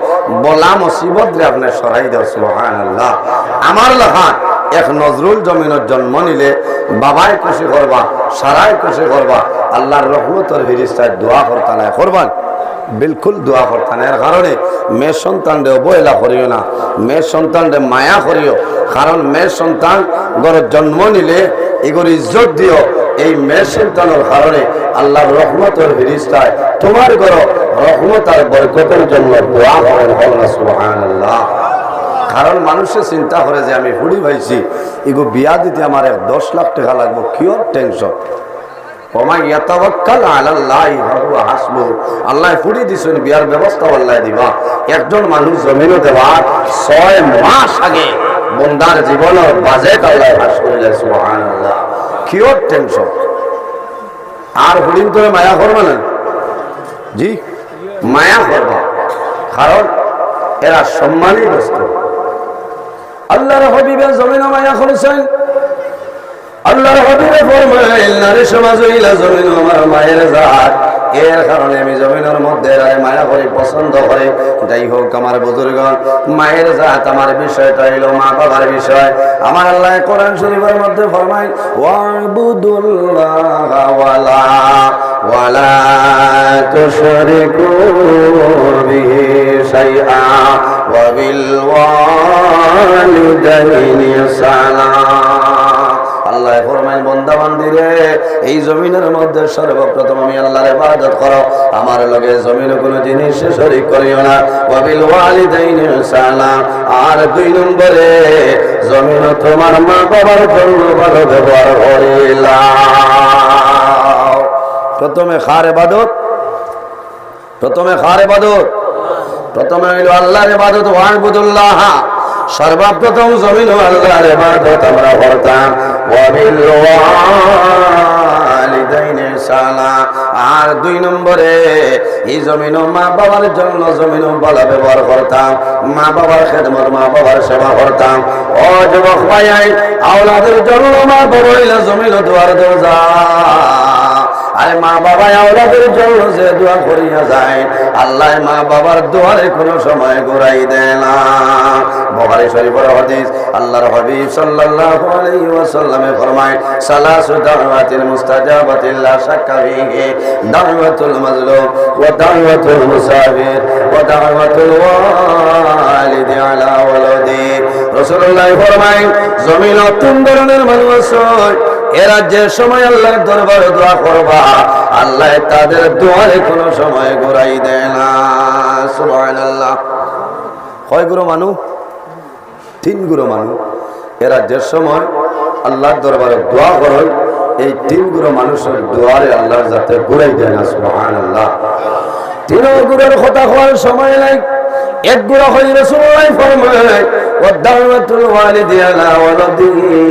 বলা মুসিবত রে আপনি সরাই দেও। সুবহানাল্লাহ। আমার লেখা এক নজরুল জমিনের জন্ম নিলে বাবাই খুশি করবা, সারাই খুশি করবা, আল্লাহর রহমতের ফেরেশতায় দোয়া করতে নাই করবান, বিলকুল দোয়া করতে নাই। এর কারণে মেয়ের সন্তানরে অবহেলা করিও না, মেয়ের সন্তানরে মায়া করিও। কারণ মেয়ের সন্তান ঘরে জন্ম নিলে এগুলো ইজ্জত দিও। এই মেয়ের সন্তানের কারণে আল্লাহর রহমতের ফেরেশতায় তোমার ঘর রহমত আর বরকতের জন্য দোয়া করেন। সুবহানাল্লাহ। কারণ মানুষের চিন্তা করে যে আমি হুড়ি পাইছি, এগো বিয়া দিতে আমার 10 লাখ টাকা লাগবো, কিওর টেনশন। আল্লাহ ফুড়ি দিছেন, বিয়ার ব্যবস্থা আল্লাহ দিবা। একজন মানুষ জমিনে দেওয়ার 6 মাস আগে বন্দার জীবনের বাজেট আল্লাহ হাস করিলেন। সুবহানাল্লাহ। Cure tension. আর হুড়িন করে মায়া করবা না জি, মায়া করবা, কারণ এরা সম্মানী বস্তু। আল্লাহর হাবিবে জমিনে মায়া করেছেন। আল্লাহর হাবিবে ফরমায় নারী সমাজ হইলা জমিন আমার মায়ের জাত, এর কারণে আমি জমিনের মধ্যে মায়া করি, পছন্দ করে। যাই হোক আমার বুজুর্গণ, মায়ের জাত আমার বিষয়টা হইল মা বাবার বিষয়। আমার আল্লাহ কোরআন শরীফের মধ্যে ফরমায় ওয়াবুদুল্লাহ ওয়ালা তুশরিকু বিহি শাইআ ওয়া বিল ওয়ালিদাইনি ইহসানা। আল্লাহ ফরমায় বান্দা বান্দিরে, এই জমিনের মধ্যে সর্বপ্রথম আমি আল্লাহর ইবাদত করো, আমার লগে জমিনে কোনো জিনিস শরীক করিও না। ওয়া বিল ওয়ালিদাইনি ইহসানা, আর 2 নম্বরে জমিন তোমার মা বাবার জন্য ভালো ব্যবহার করিলা। প্রথমে খার ইবাদত, প্রথমে হইল আল্লাহর ইবাদত। ওয়াবুদুল্লাহ, সর্বপ্রথম জমিন আল্লাহর ইবাদত আমরা করতাম। ওয়া বিল ওয়ালিদাইনি ইহসানা, আর 2 নম্বরে এই জমিন মা বাবার জন্য জমিন ভালো ব্যবহার করতাম, মা বাবার খেদমত, মা বাবার সেবা করতাম। ও যুবক ভাই, আওলাদের জন্য মা বাবা হইলে জমিন দুয়ার দরজা। আরে মা বাবা আওলাদের জন্য যে দোয়া করিয়া যায়, আল্লাহ মা বাবার দোয়ারে কোনো সময় ঘুরাই দেয় না। বুখারী শরীফের হাদিস, আল্লাহর হাবিব সাল্লাল্লাহু আলাইহি ওয়াসাল্লামে ফরমায় সালাসু দাওয়াতিল মুস্তাজাবাতিল লা শাক্কা ফিহি দাওয়াতুল মাজলুম ওয়া দাওয়াতুল মুসাফির ওয়া দাওয়াতুল ওয়ালিদি আলা ওয়ালাদি। রাসূলুল্লাহ ফরমায় জমিন 3 ধরনের মানুষ আছে, এরা যে সময় আল্লাহর দরবারে দোয়া করবা, আল্লাহ তাদের দোয়ারে কোনো সময় ঘুরাই দেয় না। সুবহানাল্লাহ। কয় গুরু মানুষ? 3 গুরু মানুষ। এরা যে সময় আল্লাহর দরবারে দোয়া করে, এই 3 গুরু মানুষের দোয়ারে আল্লাহর যাতে ঘুরাই দেয় না। সুবহানাল্লাহ। 3 গুরুর কথা হওয়ার সময় নাই। 1 গুরু হই রাসূলুল্লাহ ফরমায় ওয়া দাওয়াতুল ওয়ালিদি আলা ওয়ালাদিহি,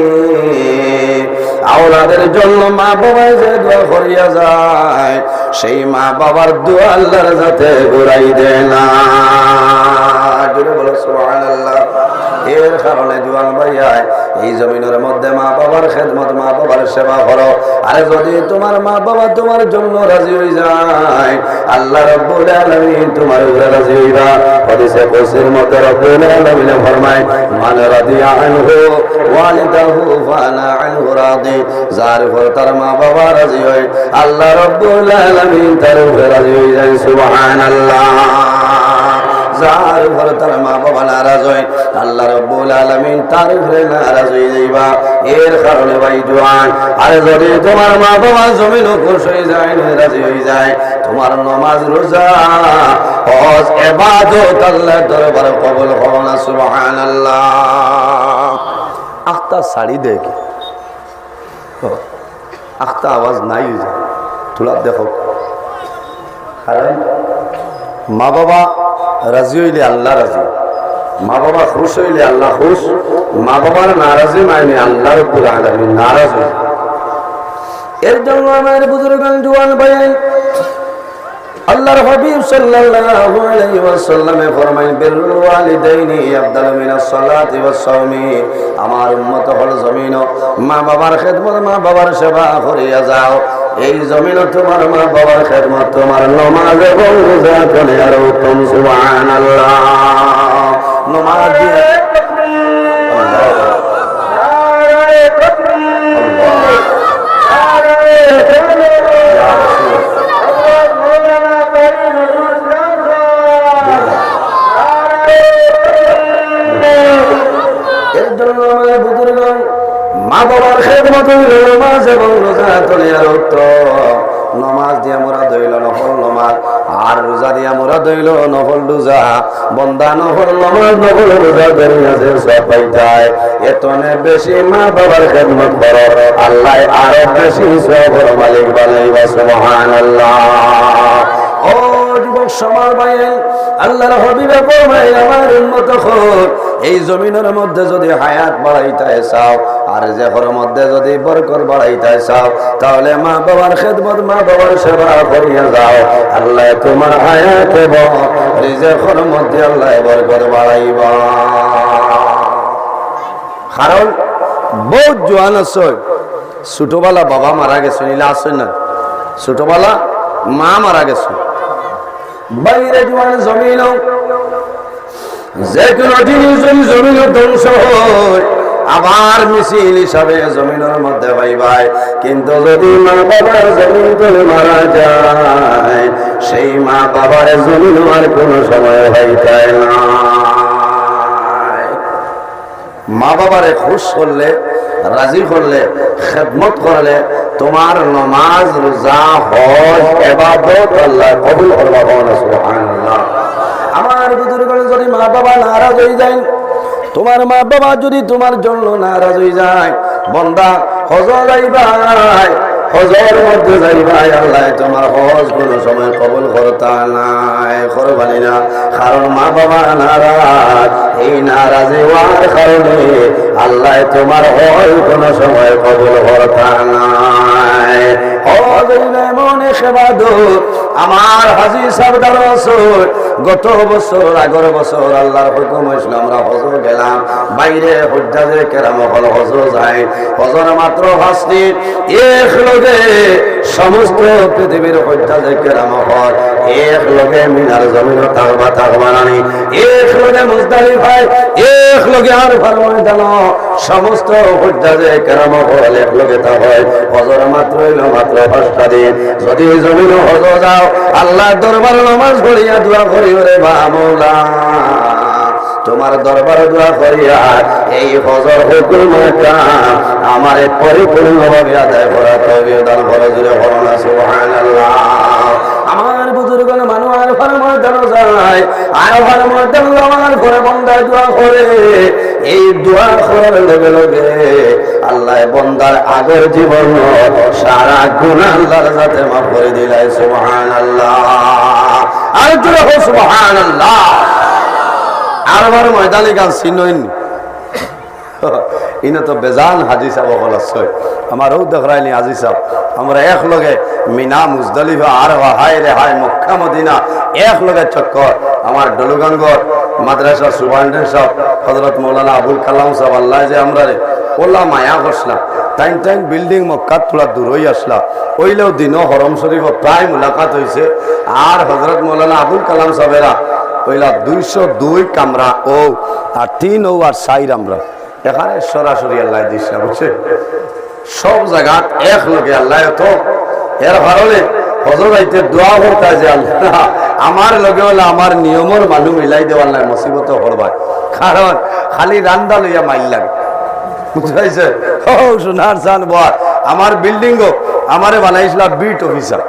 আওলাদের জন্য মা বাবা যে দোয়া করিয়া যায়, সেই মা বাবার দোয়া আল্লাহর যাতে ঘুরাই দেয় না। জোরে বলো সুবহানাল্লাহ। এর কারণে জোয়ান ভাইয়া, এই জমিনের মধ্যে মা বাবার খেদমত, মা বাবার সেবা করো। আরে যদি তোমার মা বাবা তোমার জন্য রাজি হয়ে যায়, আল্লাহ রাব্বুল আলামিন তোমার উপরে রাজি হইবা। হাদিসে কুদসির মধ্যে রাব্বুল আলামিন ফরমায় মান রাদিয়া আনহু ওয়ালিদাহু ফানা আনহু রাদি। যার উপর তার মা বাবা রাজি হয়, আল্লাহ রাব্বুল আলামিন তার উপরে রাজি হয়ে যায়। সুবহানাল্লাহ। যার উপর তার মা বাবা নারাজ হয়, আল্লাহ রাব্বুল আলামিন তার উপরে নারাজ হয়ে যাইবা। এর কারণে ভাই জওয়ান, আরে যদি তোমার মা বাবা জমিনও খুশ হয়ে যায়, রাজি হয়ে যায়, তোমার নামাজ রোজা হজ ইবাদত আল্লাহর দরবারে কবুল হবে না। সুবহানাল্লাহ। আখতা সাড়ি দেখি, আখতা আওয়াজ নাই হয়ে যায়, তোলা দেখো। কারণ মা বাবা রাজি হইলে আল্লাহ রাজি, মা বাবা খুশ হইলে আল্লাহ খুশ। মা বাবার নারাজি মানে আল্লাহ রাব্বুল আলামিন নারাজ হয়। এর জন্য আমার বুজুর্গান জওয়ান ভাই, আল্লাহর হাবিব সাল্লাল্লাহু আলাইহি ওয়াসাল্লামে ফরমায় বিররুল ওয়ালিদাইনি আফদালু মিনাস সালাতি ওয়াস সাওমি। আমার উম্মত হল জমিন মা বাবার খেদমত, মা বাবার সেবা করিয়া যাও। এই জমিন তোমার মা বাবার খেদমত, তোমার নামাজ এবং রোজা করে আর উত্তম। সুবহানাল্লাহ। নামাজ দিয়ে মা বাবার খেদমত নামাজ এবং রোজা তলিয়ার উত্তম। নামাজ দিয়া মুরাদ হইল নফল নামাজ, আর রোজা দিয়া মুরাদ হইল নফল রোজা। বন্দা নফল নামাজ, নফল রোজা ধরিয়া যে সব পাইতায়, এতনে বেশি মা বাবার খেদমত করো, আল্লাহ আরো বেশি সবর মালিক বানাইবা। সুবহানাল্লাহ। ও যুবক সমাজ ভাই, আল্লাহর হাবিবে ফরমায় আমার উম্মত হল, এই জমিনের মধ্যে যদি হায়াত বাড়াইতে চাও, আর জেহর মধ্যে যদি বরকত বাড়াইতে চাও, তাহলে মা বাবার খেদমত, মা বাবার সেবা করিয়া যাও। আল্লাহ তোমার হায়াত এবং রিজেকের মধ্যে আল্লাহ বরকত বাড়াইবা। কারণ বহুত জোয়ান আছে, ছোটবেলা বাবা মারা গেছে, নিলে আসেন না, ছোটবেলা মা মারা গেছে, বাইরে জোয়ান জমিন যে কোনো জিনিস যদি জমিন ধ্বংস হয় আবার মিছিল হিসাবে জমিনের মধ্যে পাইবাই, কিন্তু যদি মা বাবার জমিন করে মারা যায় সেই মা বাবার জমিন আর কোনো সময় পাইতায় না। মা বাবারে খুশ করলে, রাজি করলে, খেদমত করলে তোমার নামাজ, রোজা, হজ, ইবাদত আল্লাহ কবুল করবে। সুবহানাল্লাহ। আমার বুজুর্গগণ যদি মা বাবা নারাজ হয়ে যায়, তোমার মা বাবা যদি তোমার জন্য নারাজ হয়ে যায়, বান্দা হজ যাইবাই, হজের মধ্যে যাইবাই, আল্লাহ তোমার হজ কোনো সময় কবুল করতা নাই, করবানি না, কারণ মা বাবা নারাজ। এই নারাজি হওয়ার কারণে আল্লাহ তোমার হজ কোনো সময় কবুল করতা নাই। হজ এমন ইবাদত, আমার হাজী সরদার রসুল গত বছর আগের বছর আল্লাহর হুকুম হইছিল আমরা হজ গেলাম, বাইরে হুজ্জাজে কেরাম হল হজ যায়, হজর মাত্র 5 দিন এক লগে সমস্ত পৃথিবীর হুজ্জাজে কেরাম হল এক লগে মিনার জমিন তাকবা নানি, এক লগে মুজদালিফায়, এক লগে আরফার ময়দান, সমস্ত হুজ্জাজে কেরাম হল এক লগে তা হয়। হজর মাত্র হইল মাত্র 5টা দিন। যদি জমিন হজ যাও আল্লাহ দরবার নামাজ পড়িয়া দোয়া করি, ওরে বামুলা তোমার দরবার দোয়া করিয়া এই হজর হুকুম আমারে পরিপূর্ণভাবে আদায় করা তবে দান করে জুড়ে বলুন সুবহানাল্লাহ। আমার বুজুর্গণ মানুষ আরফার ময়দান যায়, আরফার ময়দান আমার ঘরে বন্দায় দোয়া করে, এই দোয়া করার লগে লগে আল্লাহ বন্দার আগের জীবন সারা গুনাহ আল্লাহর সাথে মাফ করে দিলাই। সুবহানাল্লাহ। আর জোরে হোক সুবহানাল্লাহ। আরবার ময়দানে গান চিনইন ইনো তো বেজান হাজি সাহেব হল আছে, আমারও দেখরাইনি হাজি সাহেব, আমরা এক লগে মিনা মুজদালিফা আর হায় রে হায় মক্কা মদিনা এক লগে চক্কর। আমার ডলুগানগর মাদ্রাসা সুপারিনটেন্ডেন্ট সাহেব হযরত মৌলানা আবুল কালাম সাহেব আল্লাহ যে আমরা রে ওলা মায়া করছিলাম, টাইম টাইম বিল্ডিং মক্কা তোলা দূর হয়ে আসলাম, ওইলেও দিনও হরম শরীফ প্রায় মুলাকাত হয়েছে। আর হযরত মৌলানা আবুল কালাম সাহেবেরা ওইলা 202 কামরা ও আর 3 ও আর 4 আমরা এখানে সরাসরি আল্লাহ দিছে, বুঝছে সব জায়গা এক লগে আল্লাহ তো এর কারণে হজর আইতে দোয়া করতে যে আল্লাহ আমার লগে হলে আমার নিয়মের মানুষ মিলাই দেওয়ার নাই মুসিবত করবা, কারণ খালি রান্দা লইয়া মাইল লাগে, বুঝাইছে। ও সোনার চান বল আমার বিল্ডিংও আমারে বানাইছিল বিট অফিসার,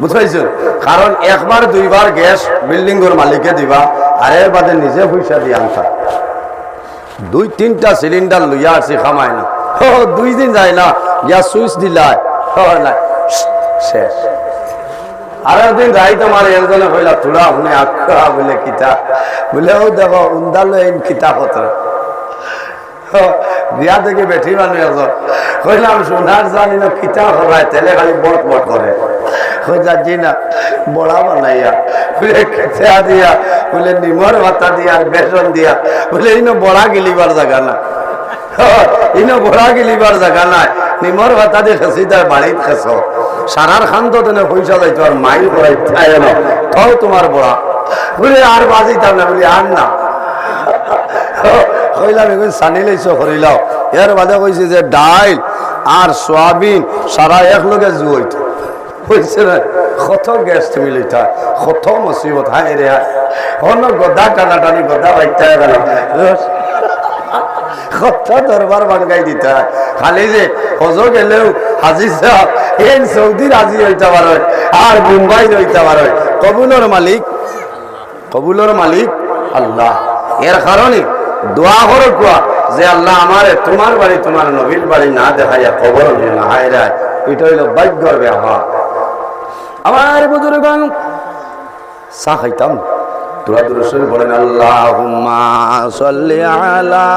বুঝাইছেন, কারণ একবার দুইবার গ্যাস বিল্ডিং এর মালিকে দিবা আর এর বাদে নিজে পয়সা দিয়ে আনতা। 2-3টা সিলিন্ডার লইয়া আসি খামায় না, 2 দিন যায় না গ্যাস সুইচ দিলাই না শেষ। আর একদিন রাইত আমার একজনে কইলা তোরা শুনে আখড়া বলে কিতা বলে ও দেখো উন্দালো এই কিতা পত্র বিয়া থেকে বেঠি মানুষ একজন কইলাম সোনার জানি না কিতা হরায় তেলে খালি বট বট করে, যাচ্ছি না বড়া বানাইয়া বলে খেয়া দিয়া বলে নিমর ভাতা দিয়া বেসন দিয়া বলে ইনো বড়া গিলিবার জায়গা না, ইনো বড়া গিলিবার জায়গা নাই, নিমর ভাতা দিয়ে খেসি তার বাড়িত খেস সারার খান তো তেনে পয়সা যাইতো আর মাইল করাই না তাও তোমার বড়া বলে আর বাজিতাম না বলি আর না কইলাম এখন সানি লাইছ করিলাও। এর বাদে কইছে যে ডাইল আর সোয়াবিন সারা এক লগে জুইত হয়েছে না, কত গ্যাস তুমি লইতা কত মুসিবত হায় রে অন্য গদা টানাটানি গদা বাইতে গেল কত দরবার বাঙ্গাই দিতা, খালি যে হজ গেলেও হাজি সাহেব এই সৌদির হাজি হইতে পারে আর মুম্বাই হইতে পারে, কবুলের মালিক আল্লাহ। এর কারণে দোয়া করো কুয়া যে আল্লাহ আমারে তোমার বাড়ি তোমার নবীর বাড়ি না দেখাইয়া কবর নিয়ে না হায় রায়, এটা হইল ভাগ্যর ব্যবহার। আমার বুজুর্গণ চা খাইতাম তোরা দুরুদ পড়েন আল্লাহুম্মা সাল্লি আলা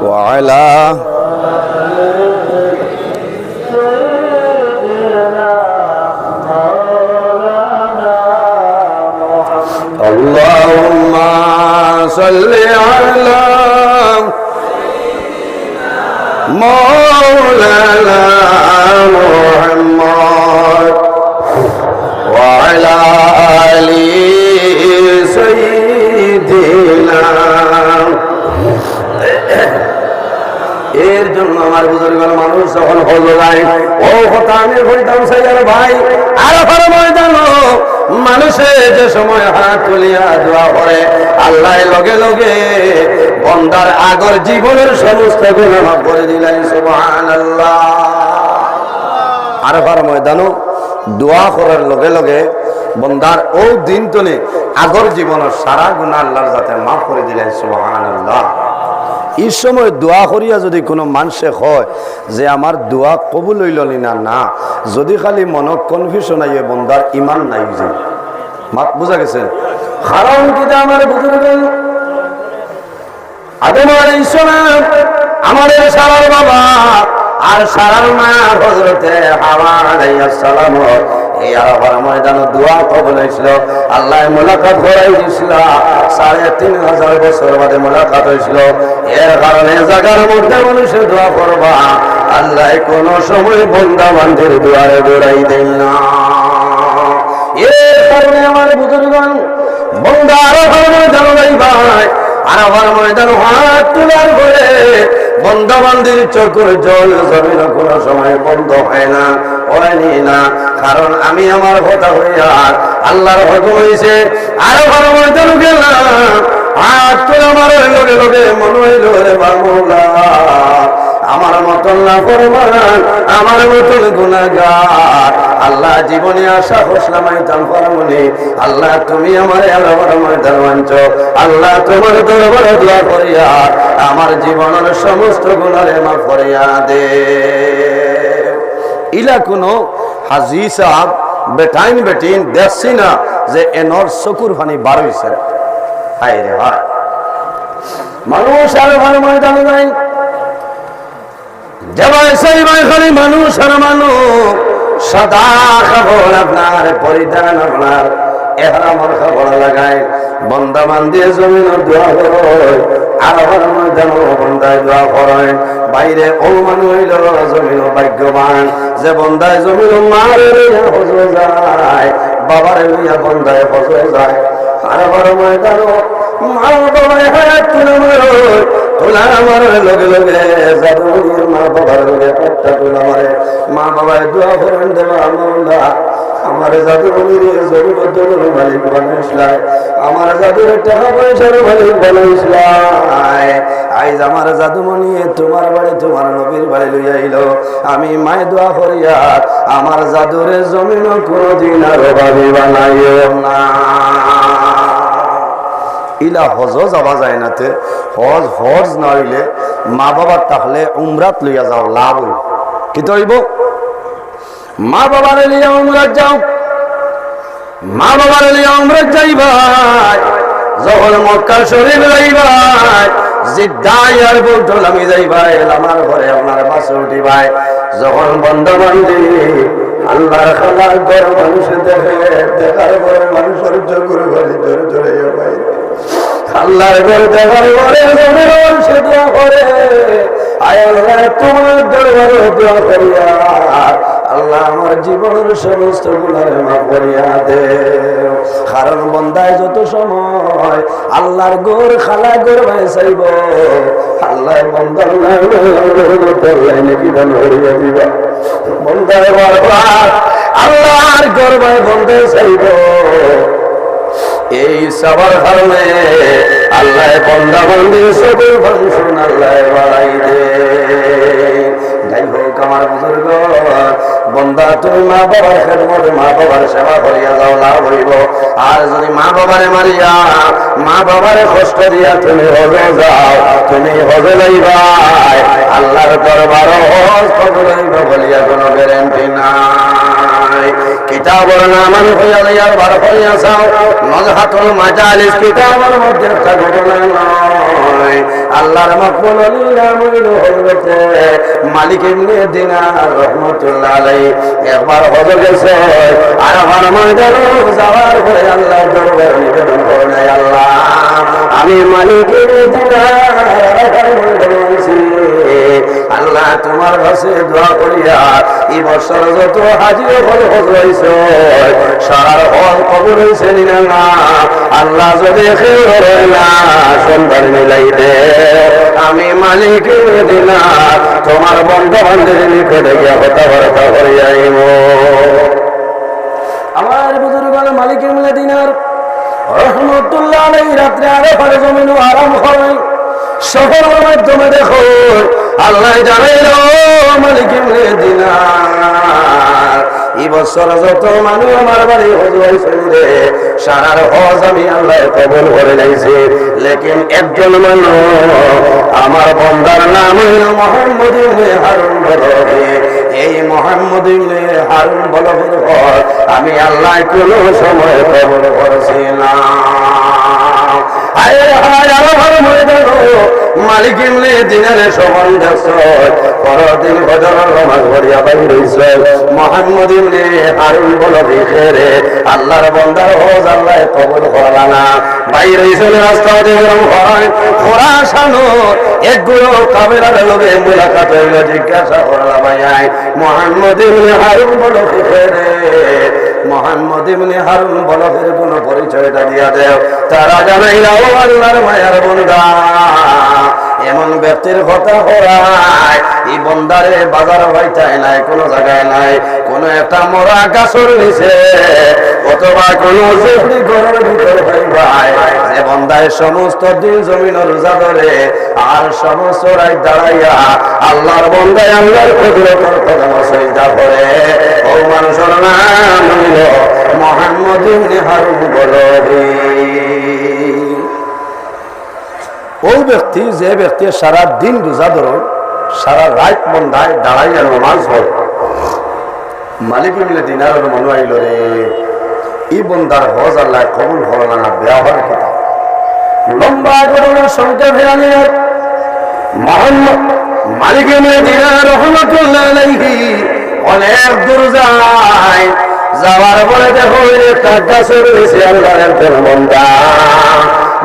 ওয়া আলা আল্লাহুম্মা সাল্লি আলা নাই। ও কথা আমি বলতাম সাইয়ার ভাই, আরাফার ময়দান মানুষে যে সময় হাত তুলিয়া দোয়া করে আল্লাহ লগে লগে বন্দার আগর জীবনের সমস্ত গুনাহ মাফ করে দিলেন। সুবহানাল্লাহ। আরাফার ময়দানও দোয়া করার লগে লগে বন্দার ও দিন তনে আগর জীবনের সারা গুনাহ আল্লাহর যাতে মাফ করে দিলেন। সুবহানাল্লাহ। এই সময় দোয়া করিয়া যদি কোনো মানুষে হয় যে আমার দোয়া কবুল হইল না, না যদি খালি মনত কনফিউশন আইয়ে বন্দার ইমান নাই যে মাত বুঝা গেছে। কারণ কিটা আমার বুজুর্গ আদম আলাইহিস সালাম আমাদের সারার বাবা আর সারার মা হযরতে হাওয়া আলাইহিস সালাম এই আরাফার ময়দানে দোয়া কবুল হইছিল। আল্লাহ মুলাকাত করাই দিছিল। 3500 বছর বাদে মুলাকাত হইছিল। এর কারণে জায়গার মধ্যে মানুষের দোয়া করবা আল্লাহ কোন সময় বান্দা বান্দির দুয়ারে দৌড়াই দেন না। এর কারণে আমার বুজুর্গগণ বান্দা আরাফার ময়দানে যাইবাই, আরাফার ময়দানে হাত তোলার পরে বান্দা বান্দির চোখের জল জমিন কোন সময় বন্ধ হয় না, হয়নি না। কারণ আমি আমার কথা হইয়া আল্লাহর হুকুম হইছে আরাফার ময়দানে গেলাম, হাত তোলা মারার লগে লগে মনে হইল রে বাংলা আমার মতন না ফরমান, আমার মতন গুনাহগার আল্লাহ জীবনে আশা হোসলাম আইতাম পারমনি। আল্লাহ তুমি আমার আরাফার ময়দান মানছ, আল্লাহ তোমার দরবারে দোয়া করিয়া আমার জীবনের সমস্ত গুনাহে মাফ করিয়া দে। ইলা কোনো হাজি সাহেব বেটাইন বেটিন দেখছি না যে এনর চকুর পানি বার হইছে। হায় রে হায়, মানুষ আরাফার ময়দানে যায় যাবাই সেই ভাই খালি মানুষ আর মানুষ। সাদা কাপড় আপনার পরিধান, আপনার এহরামের কাপড় লাগায় বন্দা বান্দি জমিন দোয়া করে আরাফার ময়দানে বন্দায় দোয়া করে। বাইরে ও মানুষ হইল জমিন ভাগ্যবান যে বন্দায় জমিন মারে লইয়া হজ যায়, বাবারে লইয়া বন্দায় হজ যায়। আরাফার ময়দানে মা বাবায় হায়াত তুলে মারে, তোলা মারার লগে লগে জাদুর মা বাবার লগে একটা তোলা মারে। মা বাবায় দোয়া করেন দেবা আল্লাহ আমার জাদুমণির জমির দলের মালিক বানাইছিলাম, আমার জাদুর টাকা পয়সার মালিক বানাইছিলাম। আইজ আমার জাদুমণি তোমার বাড়ি তোমার নবীর বাড়ি লইয়া আইল। আমি মায় দোয়া করিয়া আমার জাদুরে জমিন কোনদিন আর অভাবী বানাইও না। ইলা হজ যাওয়া যায় নাতে, হজ হজ না হইলে মা বাবার তাহলে উমরাত লইয়া যাও, লাভ হইব। কি হইব? মা বাবার লিয়া উমরাত যাও, মা বাবার লিয়া উমরাত যাইবাই। যখন মক্কা শরীফ যাইবাই, জিদ্দাহ এয়ারপোর্ট আমি যাইবাই, আমার ঘরে আপনার বাসে উঠিবাই। যখন বন্ধ বান্ধি আল্লাহর খালার ঘর মানুষ দেখে, দেখার পরে মানুষের চোখের ঘরে ধরে ধরে বাইরে আল্লাহর ঘর দেখার পরে জমির সে দোয়া করে, আয় আল্লাহ তোমার দরবারে দোয়া করিয়া আল্লাহ আমার জীবনের সমস্ত গুনাহ মাফ করিয়া দে। কারণ বন্দায় যত সময় আল্লাহর ঘর খালা ঘর ভাই চাইব, আল্লাহ বন্দার নাকি দান করিয়া দিবা। বন্দায় বারবার আল্লাহর ঘর ভাই বন্ধে চাইব। এই সবার কারণে আল্লাহ বন্দা বন্দির সকল ফাংশন আল্লাহ বাড়াই দে। যাই হোক আমার বুজুর্গ বন্দা তুমি মা বাবার খেদমত মা বাবার সেবা করিয়া যাও, লাভ হইব। আর যদি মা বাবারে মারিয়া মা বাবারে কষ্ট দিয়া তুমি হজে যাও, তুমি হজে লইবাই, আল্লাহর দরবার হজ কবুল হইব বলিয়া কোনো গ্যারান্টি নাই। কিতাবর নামান হইয়া লইয়া বার করিয়া যাও, নজহাতুল মাজালিস কিতাবের মধ্যে একটা ঘটনা নয়। আল্লাহর মাকবুল নাম হইল হযরতে মালিক ইবনে দিনার রাহমাতুল্লাহ আলাইহি। একবার হজ গেছে, আরাফার ময়দানে যাওয়ার পরে আল্লাহর দরবারে নিবেদন করেন, আল্লাহ আমি মালিক ইবনে দিনার আরাফার ময়দানে আছি, আল্লাহ তোমার কাছে দোয়া করিয়া এই বছর যত হাজি হল হয়েছে সারার হল কবর হয়েছে না আল্লাহ যদি না সন্ধান মিলাই দে আমি মালিক দিনা তোমার বন্ধু বান্ধবের নিকটে গিয়া কথাবার্তা করিয়াইব। আমার বুজুর্গ মালিকের মিলে দিনার রহমতুল্লাহ আলাইহি রাত্রে আরাফার জমিন আরাম হয় সফরের মাধ্যমে দেখো আল্লাহ জানাইল মালিকের মিলে দিনার এই বছর যত মানুষ আমার বাড়ি হজ হয়েছিল রে সারার হজ আমি আল্লাহ কবুল করে লাইছে লেকিন একজন মানুষ আমার বন্দার নাম হইল মোহাম্মদ ইবনে হারুন বলবে এই মোহাম্মদ ইবনে হারুন বলবের পর আমি আল্লাহ কোনো সময় কবুল করছি না। মালিক ইবনে দিনারের সম্বন্ধ পরদিন ফজরের নামাজ পড়িয়া বাইর হইছে মুহাম্মদ ইবনে হারুন বলবে রে আল্লাহর বান্দার হজ আল্লাহ কবুল করলা না বাইর হইছে রাস্তা দিয়ে হয় খোরাসানো একগুলো কাবেলার লগে মুলাকাত হইল জিজ্ঞাসা করলা ভাই মুহাম্মদ ইবনে হারুন বলবে রে মোহাম্মদ ইবনে হারুন বলবের কোন পরিচয়টা দিয়া দেও তারা জানাইলা ও আল্লাহর মায়ার বান্দা এমন ব্যক্তির কথা হরায় এই বান্দারে বাজার হইতাই নাই কোন জায়গায় নাই কোন একটা মরা গাছের নিচে অথবা কোন জেফরি ঘরের ভিতর হইবাই যে বান্দায় সমস্ত দিন জমিন রোজা ধরে আর সমস্ত রাত দাঁড়াইয়া আল্লাহর বান্দায় আল্লাহর কুদরতের কদম সিজদা করে ও মানুষের নাম হইল মুহাম্মদ ইবনে হারুন বলবে। ওই ব্যক্তি যে ব্যক্তি সারা দিন রোজা ধরে সারা রাত বন্ধায় দাঁড়াইয়া নামাজ পড়ে মালিক ইবনে দিনারের মনে আইল রে এই বন্দার হজ আল্লাহ কবুল হলো না ব্যবহার কথা লম্বা করোনার সংখ্যা ফেরানি মোহাম্মদ মালিক ইবনে দিনার রহমাতুল্লাহ আলাইহি অনেক দূর যায় যাওয়ার পরে দেখো একটা গাছের নিচে আল্লাহর একজন বন্দা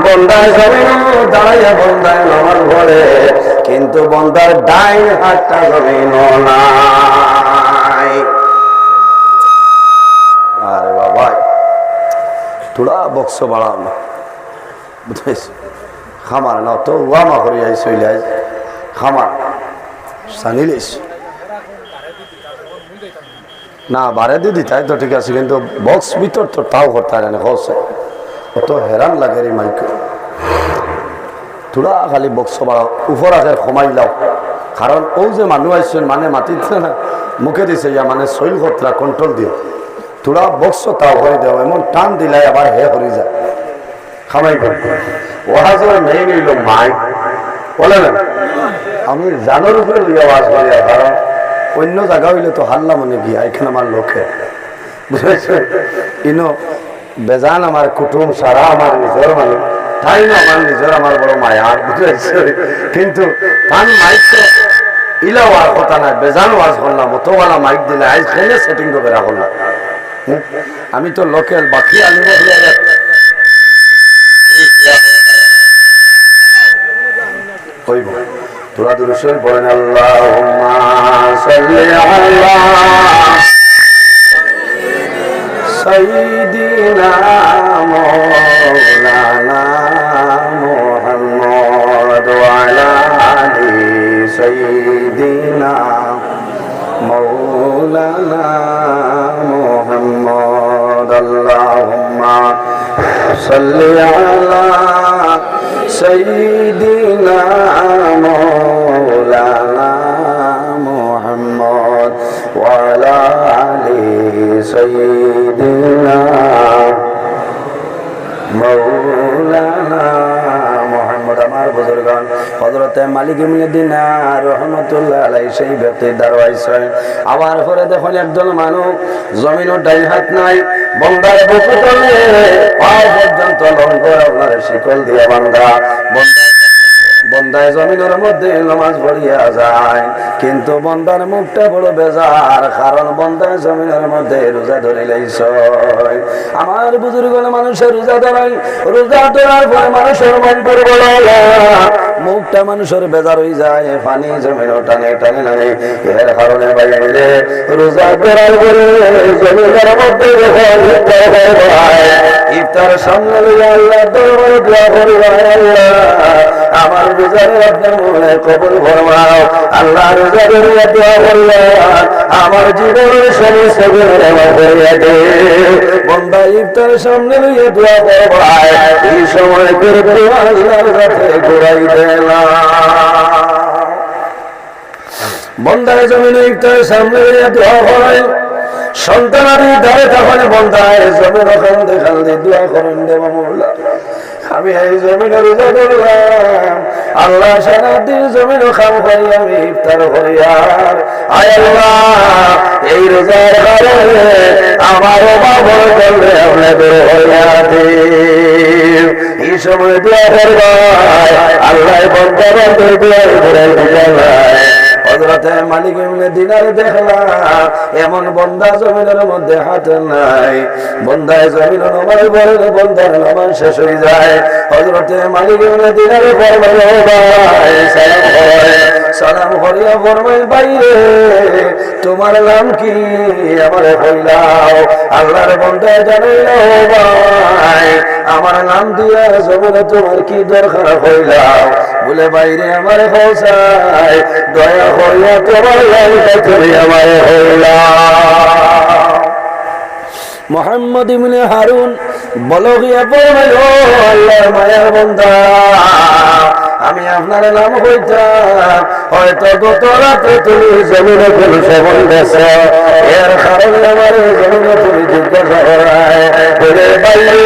বন্দায় জমিন দাঁড়াইয়া বন্দায় নামাজ পড়ে কিন্তু বন্দার ডাইন হাতটা জমিন নাই। আরে বাবা তোরা বক্স বাড়াও না বুঝেছ খামার না তো ওয়ামা করি আই চলে আই খামার জানিলিস না বারে দিদি তাই তো ঠিক আছে কিন্তু বক্স ভিতর তো তাও করতে হয় না হচ্ছে অত হেরান লাগে রে মাইক তোরা খালি বক্স বাড়াও উপর আগে কমাই লাও কারণ ও যে মানুষ আসছেন মানে মাতিছে না মুখে দিছে ইয়া মানে শৈল কতরা কন্ট্রোল দিও তোরা বক্স তাও করে দেও এমন টান দিলাই আবার হে হয়ে যায় খামাই ওহাজের মেয়ে নিল মাইক বলে না আমি জানোর উপরে লইয়া আওয়াজ করি কারণ অন্য জায়গা হইলে তো হাল্লা মনে গিয়া এখানে আমার লোকে বুঝেছে ইনো বেজান আমার কুটুম সারা আমার নিজের মানুষ তাই না আমার নিজের আমার বড় মায়ার বুঝেছে কিন্তু তার মাইক তো ইলা হওয়ার কথা নাই বেজান ওয়াজ করলাম অতওয়ালা মাইক দিলে আজ খেলে সেটিং করে রাখলাম আমি তো লোকেল বাকি আলু হইব তোরা দুরুশরীফ পড়েন আল্লাহুম্মা সাল্লি আলা সাইয়্যিদিনা মাওলানা মুহাম্মদ ওয়া আলা আলি সাইয়্যিদিনা মাওলানা মুহাম্মদ আল্লাহুম্মা সাল্লি আলা সাইয়্যিদিনা মাওলানা মুহাম্মদ ওয়া আলা আলি সাইয়্যিদিনা মাওলানা মুহাম্মদ। আমার বুজুর্গান হযরতে মালিক ইবনে দিনার রহমাতুল্লাহ আলাইহি সেই ব্যক্তির দারওয়াইছেন আবার পরে দেখুন একজন মানুষ জমিনের ডাইন হাত নাই বন্দার বুকে তলে পাও পর্যন্ত লঙ্গর আপনার শিকল দিয়া বান্ধা বন্দায় জমিনের মধ্যে নামাজ পড়িয়া যায় কিন্তু বন্দার মুখটা বড় বেজার কারণ বন্দায় জমিনের মধ্যে রোজা ধরে লাইছে আমার বুজুর্গ মানুষের রোজা ধরার পরে মানুষের মন করে বলা মুখটা মানুষের বেজার হয়ে যায়, পানি জমিন টানে টানে নানে। এর কারণে বাইরে রোজা করার পরে জমিনের মধ্যে ইফতার সামনে লইয়া আল্লাহ দরবারে দোয়া করি, আল্লাহ আমার রোজারে আপনার মনে কবুল ফরমাও। আল্লাহ রোজারে দোয়া করলাম আমার জীবনের সমস্ত গুনাহ মাফ করিয়া দে। বান্দা ইফতার সামনে লইয়া দোয়া করবায়, এই সময় করে আল্লাহর কাছে ঘুরাই দেনা। বন্দায় জমিনে ইফতার সামনে লইয়া দোয়া করায়, সন্তানারি ধারে তখন বন্দায় জমিন খান্দে খান্দে দোয়া করেন দেব মোল্লা আমি এই জমিনে রোজা করলাম, আল্লাহ সারাদিন জমিন খাম করি আমি ইফতার করি, আর আয় আল্লাহ এই রোজার কারণে আমার অভাব করলে আপনাদের হইয়া দিন। এই সময় দোয়া করবায় আল্লাহ বন্ধ বন্ধ দোয়া করে দিলাম। হযরতে মালিক ইবনে দিনার দেখলাম এমন বন্দা জমিনের মধ্যে হাত নাই, বন্দায় জমিন নামাজ পড়ে বন্দার নামাজ শেষ হয়ে যায়। হযরতে মালিক ইবনে দিনার সালাম করিয়া ফরমায়, বাইরে তোমার নাম কি আমার কইলাও। আল্লাহর বন্দা জানাইলো, ভাই আমার নাম দিয়া জমিনে তোমার কি দরকার কইলাও। বলে বাইরে আমার হোসাই দয়া করিয়া তোমার নামটা তুমি আমার হইলাও। মুহাম্মদ ইবনে হারুন বলো গিয়া বলল, আল্লাহর মায়ার বান্দা আমি আপনার নাম কইতাম, হয়তো গত রাতে তুমি জমিনে কোন সেবন দেশ, এর কারণে আমার জমিনে তুমি জিজ্ঞাসা করায়। বলে বাইরে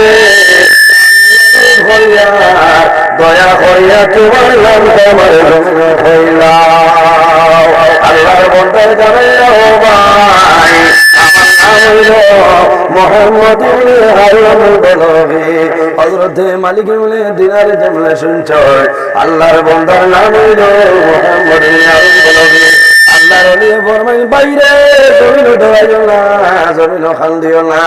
দয়া করিয়া তোমার নামটা আমার জমিনে হইলাও। আল্লাহর বন্দার জানাইলাম, ভাই আমার নাম হইল মুহাম্মদ ইবনে হারুন বলবি। হযরতে মালিক ইবনে দিনার যেমন শুনছ, আল্লাহর বন্দার নাম হইল মুহাম্মদ ইবনে হারুন বলবি। আল্লাহর ওলি ফরমাই, বাইরে জমিন ডরাইও না, জমিন খাল দিও না।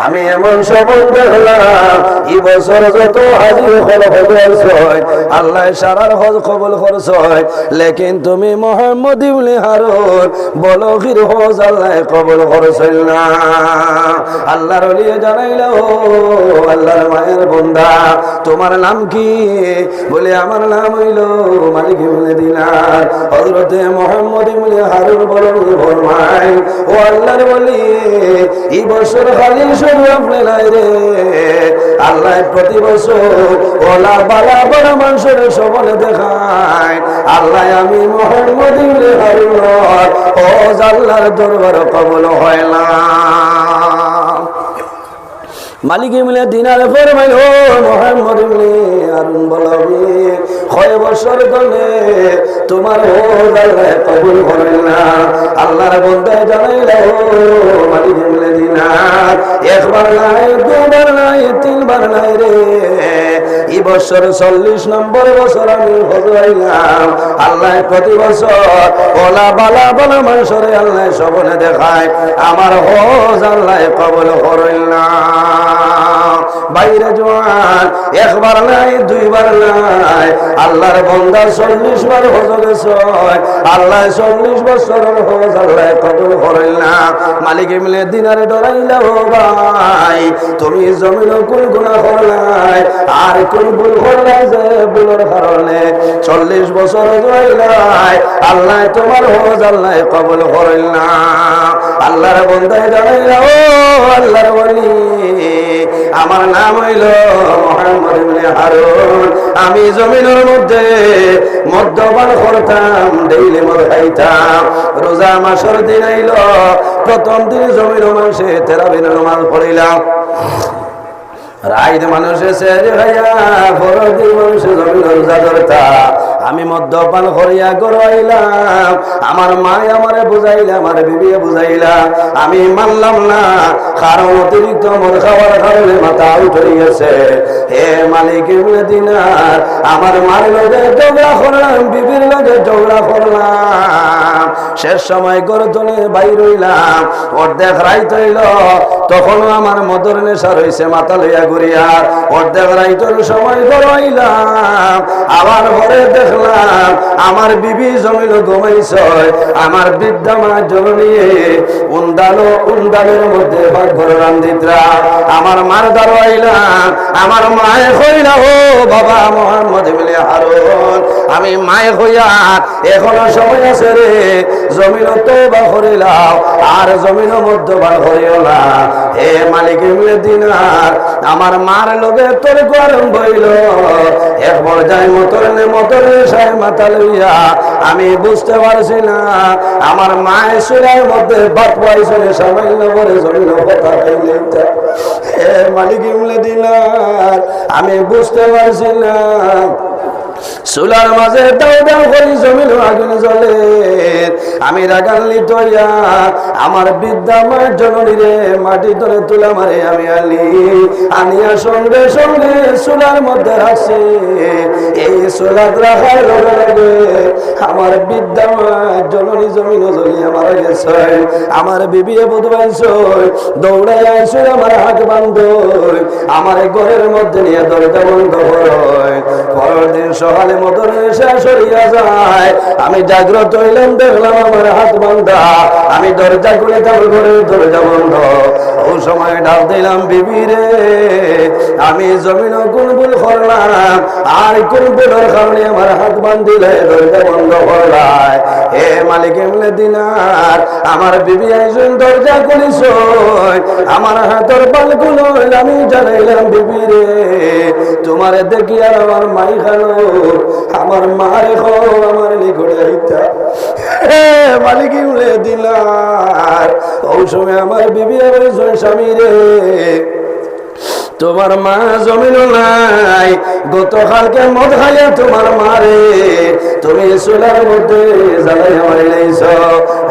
আমি এমন সবল দেখলাম এই বছর যত হাজির হল হয় আল্লাহ সারার হজ কবুল করছয়, লেকিন তুমি মুহাম্মদ ইবনে হারুন বলগির হজ আল্লাহ কবুল করছই না। আল্লাহর ওলি জানাইল, আল্লাহর মায়ের বান্দা তোমার নাম কি? বলে আমার নাম হইল মালিক ইবনে দিনার। হযরতে মুহাম্মদ ইবনে হারুন বলেন, ফরমায় ও আল্লাহর ওলি এই বছর খালি শুধু আপনি নাই রে, আল্লাহ প্রতি বছর ওলা বালা বড় মানুষের সবলে দেখায়। আল্লাহ আমি মুহাম্মদ ইবনে হারুন হজ আল্লাহর দরবার কবুল হয় না। মালিক ইবনে দিনার ফরমাইল, ও মুহাম্মদ ইবনে হারুন বলবি কয় বছর ধরে তোমার হজ আল্লাহ কবুল করেন না। আল্লাহর বান্দা জানাইল, মালিক ইবনে দিনার একবার নাই, দুবার নাই, তিনবার নাই রে, এই বছর 40 নম্বর বছর আমি হজ হইলাম। আল্লাহ প্রতি বছর ওলা বালা বালা মানুষের আল্লাহ সবলে দেখায়, আমার হজ আল্লাহ কবুল করেন না। বাইরে জোয়ান একবার নাই, দুইবার নাই, আল্লাহর বান্দা 40 বার হজ গেছে, আল্লাহ 40 বছরের হজ আল্লাহ কবুল করেন না। মালিক ইবনে দিনারে ডরাইলা, ও ভাই তুমি জমিন কোন গুনাহ করলাই আর কোন ভুল করলাই যে ভুলের কারণে 40 বছর জয়লাই আল্লাহ তোমার হজ আল্লাহ কবুল করেন না। আল্লাহর বান্দা জানাইলা, ও আল্লাহর ওলি আমার নাম হইল মুহাম্মদ ইবনে হারুন, আমি জমিনের মধ্যে মদ্যপান করতাম, ডেইলি মদ খাইতাম। রোজা মাসের দিন আইল, প্রথম দিন জমিন মানুষে তেরাবিন নামাজ পড়িলাম, রাইত মানুষে সেরে ভাইয়া পরের দিন মানুষে জমিন রোজা ধরতা। আমি মদ্যপান করিয়া গড়াইলাম, আমার মায় আমারে বুঝাইলা, আমার বিবিয়ে বুঝাইলা, আমি মানলাম না, কারণ অতিরিক্ত মদ খাওয়ার কারণে মাথা আউট হয়ে গেছে। হে মালিক ইবনে দিনার, আমার মার লগে ঝগড়া করলাম, বিবির লগে ঝগড়া করলাম, শেষ সময় গড়তলে বাইর হইলাম, অর্ধেক রাইত হইল, তখনও আমার মদর নেশা রয়েছে মাথা লইয়া ঘুরিয়া অর্ধেক রাইতর সময় গড়াইলাম আবার ঘরে দেখলাম আমার বিবি জমিল ঘুমাইছ আমার বৃদ্ধা মা জননিয়ে উন্দালের মধ্যে ঘর রান্দিত্রা আমার মার দাঁড়াইলাম আমার মায়ে হইলা ও বাবা মোহাম্মদ ইবনে হারুন আমি মায়ে হইয়া এখনো সময় আছে রে জমিন তওবা করিলাম আর জমিন মধ্যে বার করিও না হে মালিক ইবনে দিনার আমার মার লগে তোর গরম বইল এক পর্যায়ে মোটরে সাহেব মাথা লইয়া আমি বুঝতে পারছি না আমার মায়ের সুরের মধ্যে বাপ পাইছে সামান্য করে জমিন কথা পাইলে হে মালিক ইবনে দিনার আমি বুঝতে পারছি না চুলার মাঝে দাও দাও করি জমিল আগুন জ্বলে আমি রাগান্বিত হইয়া আমার বৃদ্ধা মায়ের জননী রে মাটি ধরে তুলা মারে আমি আনিয়া সঙ্গে সঙ্গে চুলার মধ্যে রাখছি এই চুলাত রাখার লগে লগে আমার বৃদ্ধা মায়ের জননী জমিন জ্বলিয়া মারা গেছে আমার বিবিয়ে বুধবাইছ দৌড়াই আইসো আমার হাত বান্ধ আমার ঘরের মধ্যে নিয়ে দরজা বন্ধ হয় পরের দিন সকালে মদর নেশা সরিয়া যায় আমি জাগ্রত হইলাম দেখলাম আমার হাত বান্ধা আমি দরজা খুলে তার ঘরের দরজা বন্ধ ও সময় ডাক দিলাম বিবি রে আমি জমিন কোন ভুল করলাম আর কোন ভুলের কারণে আমার হাত বান্ধিলে দরজা বন্ধ করলাই হে মালিক ইবনে দিনার আমার বিবি আইসুন দরজা খুলিস আমার হাতের বালগুলো আমি জানাইলাম বিবি রে তোমার দেখি আর আমার মাই খালো আমার মারে খো আমার নিকটে আইতা হে মালিক ইবনে দিনার ওই সময় আমার বিবি আর স্বামী রে তোমার মা জমিন নাই গতকালকে মদ খাইয়া তোমার মারে তুমি চুলার মধ্যে জ্বালাই আমার লাইছ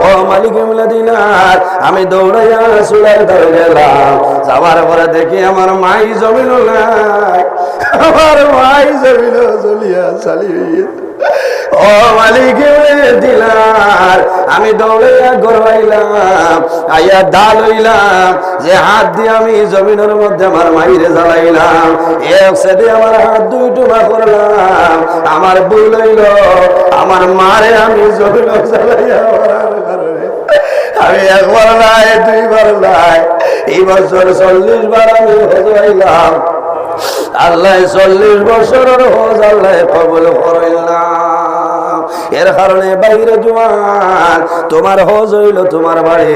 ও মালিক ইবনে দিনার আমি দৌড়াইয়া চুলার ধরে গেলাম যাবার পরে দেখি আমার মাই জমিন নাই আমার মাই জমিন জ্বলিয়া চালিয়ে ও মালিক ইবনে দিনার আমি দৌড়াইয়া গড়াইলাম আইয়া ডাল হইলাম যে হাত দিয়ে আমি জমিনের মধ্যে আমার মাইরে জ্বালাইলাম এক সাইডে আমার হাত দুই টুকরা করলাম আমার ভুল হইল আমার মারে আমি জমিন জ্বালাইয়া আমি একবার নাই দুইবার নাই এই বছর 40 বার আমি হজ হইলাম আল্লাহ 40 বছরের হজ আল্লাহ কবুল করিলাম এর কারণে বাইরে জওয়ান তোমার হজ হইল তোমার বাড়ি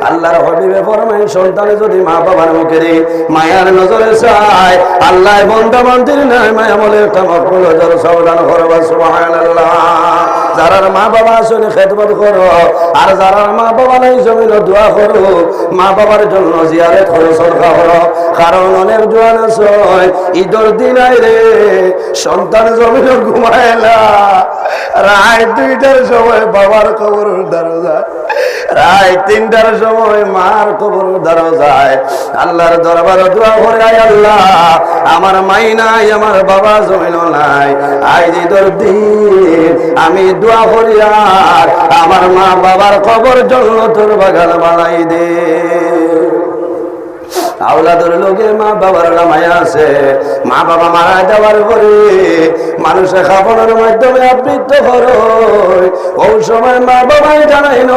আল্লাহর হাবিবে ফরমায় সন্তানে যদি মা বাবার মুখে মায়ার নজরে চায় আল্লাহ বন্ধা বান্দির নাই মায়া বলে একটা মকবুল হজর সাবধান করবা সুবহানাল্লাহ যারা মা বাবা আসলে খেদমত করো আর যারা মা বাবা নাই জমিন দোয়া করো মা বাবার জন্য জিয়ারত করো সদকা করো কারণ অনেক জোয়ান আছে ঈদের দিন আইরে সন্তান জমিন ঘুমাইলা রাত 2টার সময় বাবার কবর দ্বারা যায় রাত 3টার সময় মার কবর দ্বারা যায় আল্লাহর দরবারে দোয়া করে আয় আল্লাহ আমার মাই নাই আমার বাবা জমিন নাই আজ ঈদের দিন আমি দোয়া করি আর আমার মা বাবার কবর জান্নাতের বাগান বানাই দে আওলাদের লোকে মা বাবার নামায় আছে মা বাবা মারা যাওয়ার পরে মানুষের খাবারের মাধ্যমে আবৃত্ত করো ওই সময় মা বাবাই জানাই নো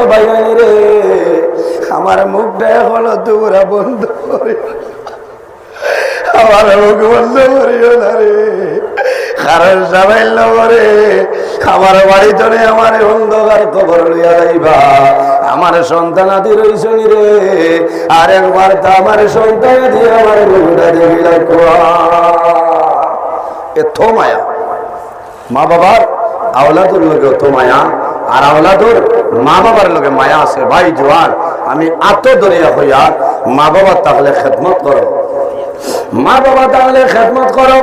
ভাই রে আমার মুখটা এখনো তোমরা বন্ধ করে আমার মুখ বন্ধ করিও না রে কারণ সামাইল করে আমার বাড়ি চলে আমার অন্ধকার কবর লইয়া যাইবা আমার সন্তান আদি রইছে রে আর একবার তা আমার সন্তান দিয়ে আমার মুখটা দেখি রাখবা এত মায়া মা বাবার আওলাদের লোকে তো মায়া আর আওলাদুর মা বাবার লোকে মায়া আছে ভাই জোয়ান আমি আত্মদরিয়া হইয়া মা বাবা তাহলে খেদমত করো মা বাবা তাহলে খেদমত করো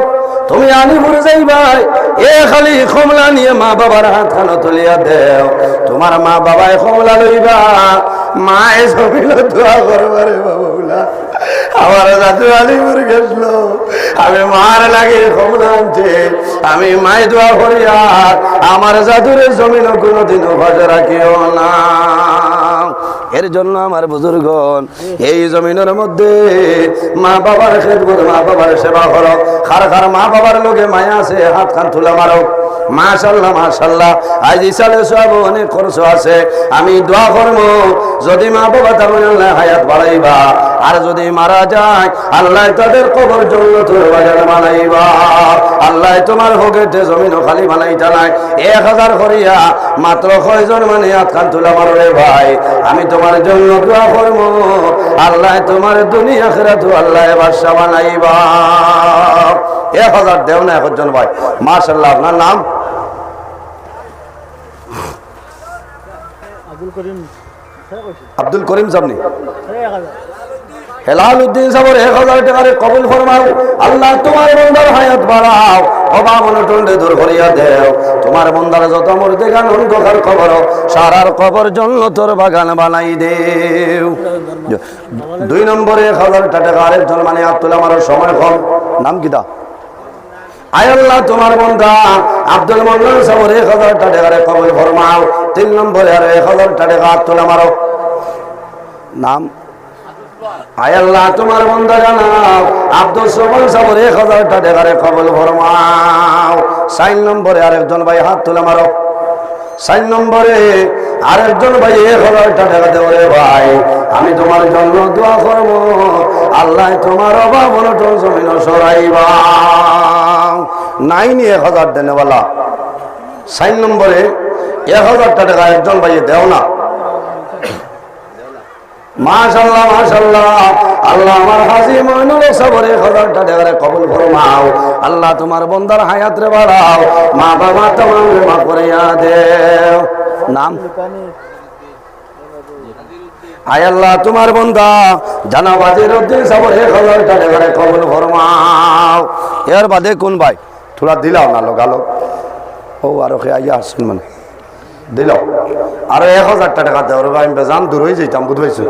তুমি আনি ভরে যাই ভাই এ খালি কমলা নিয়ে মা বাবার হাত খানো তুলিয়া দেও তোমার মা বাবায় কমলা লইবা মায়ে সবিল দোয়া করবারে বাবুলা আমার দাদু আলিপুর গেছিল আমি মার লাগে কমলা আনছে আমি মায়ে দোয়া করি আর আমার জাদুরে জমিন কোনোদিনও ভাজা রাখিও না এর জন্য আমার বুজুর্গণ এই জমিনের মধ্যে মা বাবার খেদমত, মা বাবার সেবা করো। খার খার মা বাবার লোকে মায়া আছে, হাত খান তুলে মারো। মাশাআল্লাহ মাশাআল্লাহ, আজ ইসালে সব অনেক খরচ আছে। আমি দোয়া করব যদি মা বাবা তাহলে আল্লাহ হায়াত বাড়াইবা, আর যদি মারা যায় আল্লাহ তাদের কবর জান্নাতের বাগান বানাইবা। আল্লাহ তোমার ভোগেতে জমিন খালি বানাইতা নাই। 1000 করিয়া মাত্র কয়জন মানে হাত খান তুলে মারো রে ভাই। আমি তোমার জন্য দোয়া করব আল্লাহ তোমার দুনিয়া আখিরাত আল্লাহ বাদশা বানাইবা। 1000 দেও না একজন ভাই। মাশাআল্লাহ, আপনার নাম? আব্দুল করিম সামনে হেলাল উদ্দিন সাহেবের 1000 টাকারে কবুল ফরমাও। আল্লাহ তোমার বন্দার হায়াত বাড়াও, অভাব অনটনে দূর করিয়া দেও। তোমার বন্দার যত মরতে গান অন্ধকার কবর, সারার কবর জান্নাতের বাগান বানাই দেও। 2 নম্বরে 1000 টাকা আরেকজন মানে আব্দুল আমার সময় কম। নাম কি দা? আয় আল্লাহ তোমার বন্দা আব্দুল মোল্লা সাহেবের 1000 টাকারে কবুল ফরমাও। 3 নম্বরে আর 1000 টাকা আব্দুল আমারও। নাম? আয় আল্লাহ তোমার বন্দা জানাও আব্দুল সোমান সাহেবের 1000 টাকারে কবুল ফরমাও। 4 নম্বরে আরেকজন ভাই হাত তুলে মারো। 4 নম্বরে আরেকজন ভাই 1000 টাকা দেও রে ভাই। আমি তোমার জন্য দোয়া করব আল্লাহ তোমার অভাব অনটন জমিন সরাইবা। নাই নি 1000 দেনেওয়ালা। 4 নম্বরে 1000 টাকা একজন ভাই দেও না। মাশাআল্লাহ মাশাআল্লাহ, আল্লাহ আমার হাজী মইনুল সাহেবের 1000 টাকারে কবুল ফরমাও। আল্লাহ তোমার বন্দার হায়াত রে বাড়াও, মা বাবা তোমার মা করিয়া দেও। নাম? আয় আল্লাহ তোমার বন্দা জানাব আজিরউদ্দিন সাহেবের 1000 টাকারে কবুল ফরমাও। এর বাদে কোন ভাই থোড়া দিলাও না লোকালো? ও আরো খে আইয়া আসছেন মানে দিল। আরো 1000 টাকা দেও রে ভাই, আমি বেজান দূর হয়ে যাইতাম বুঝবাইছো।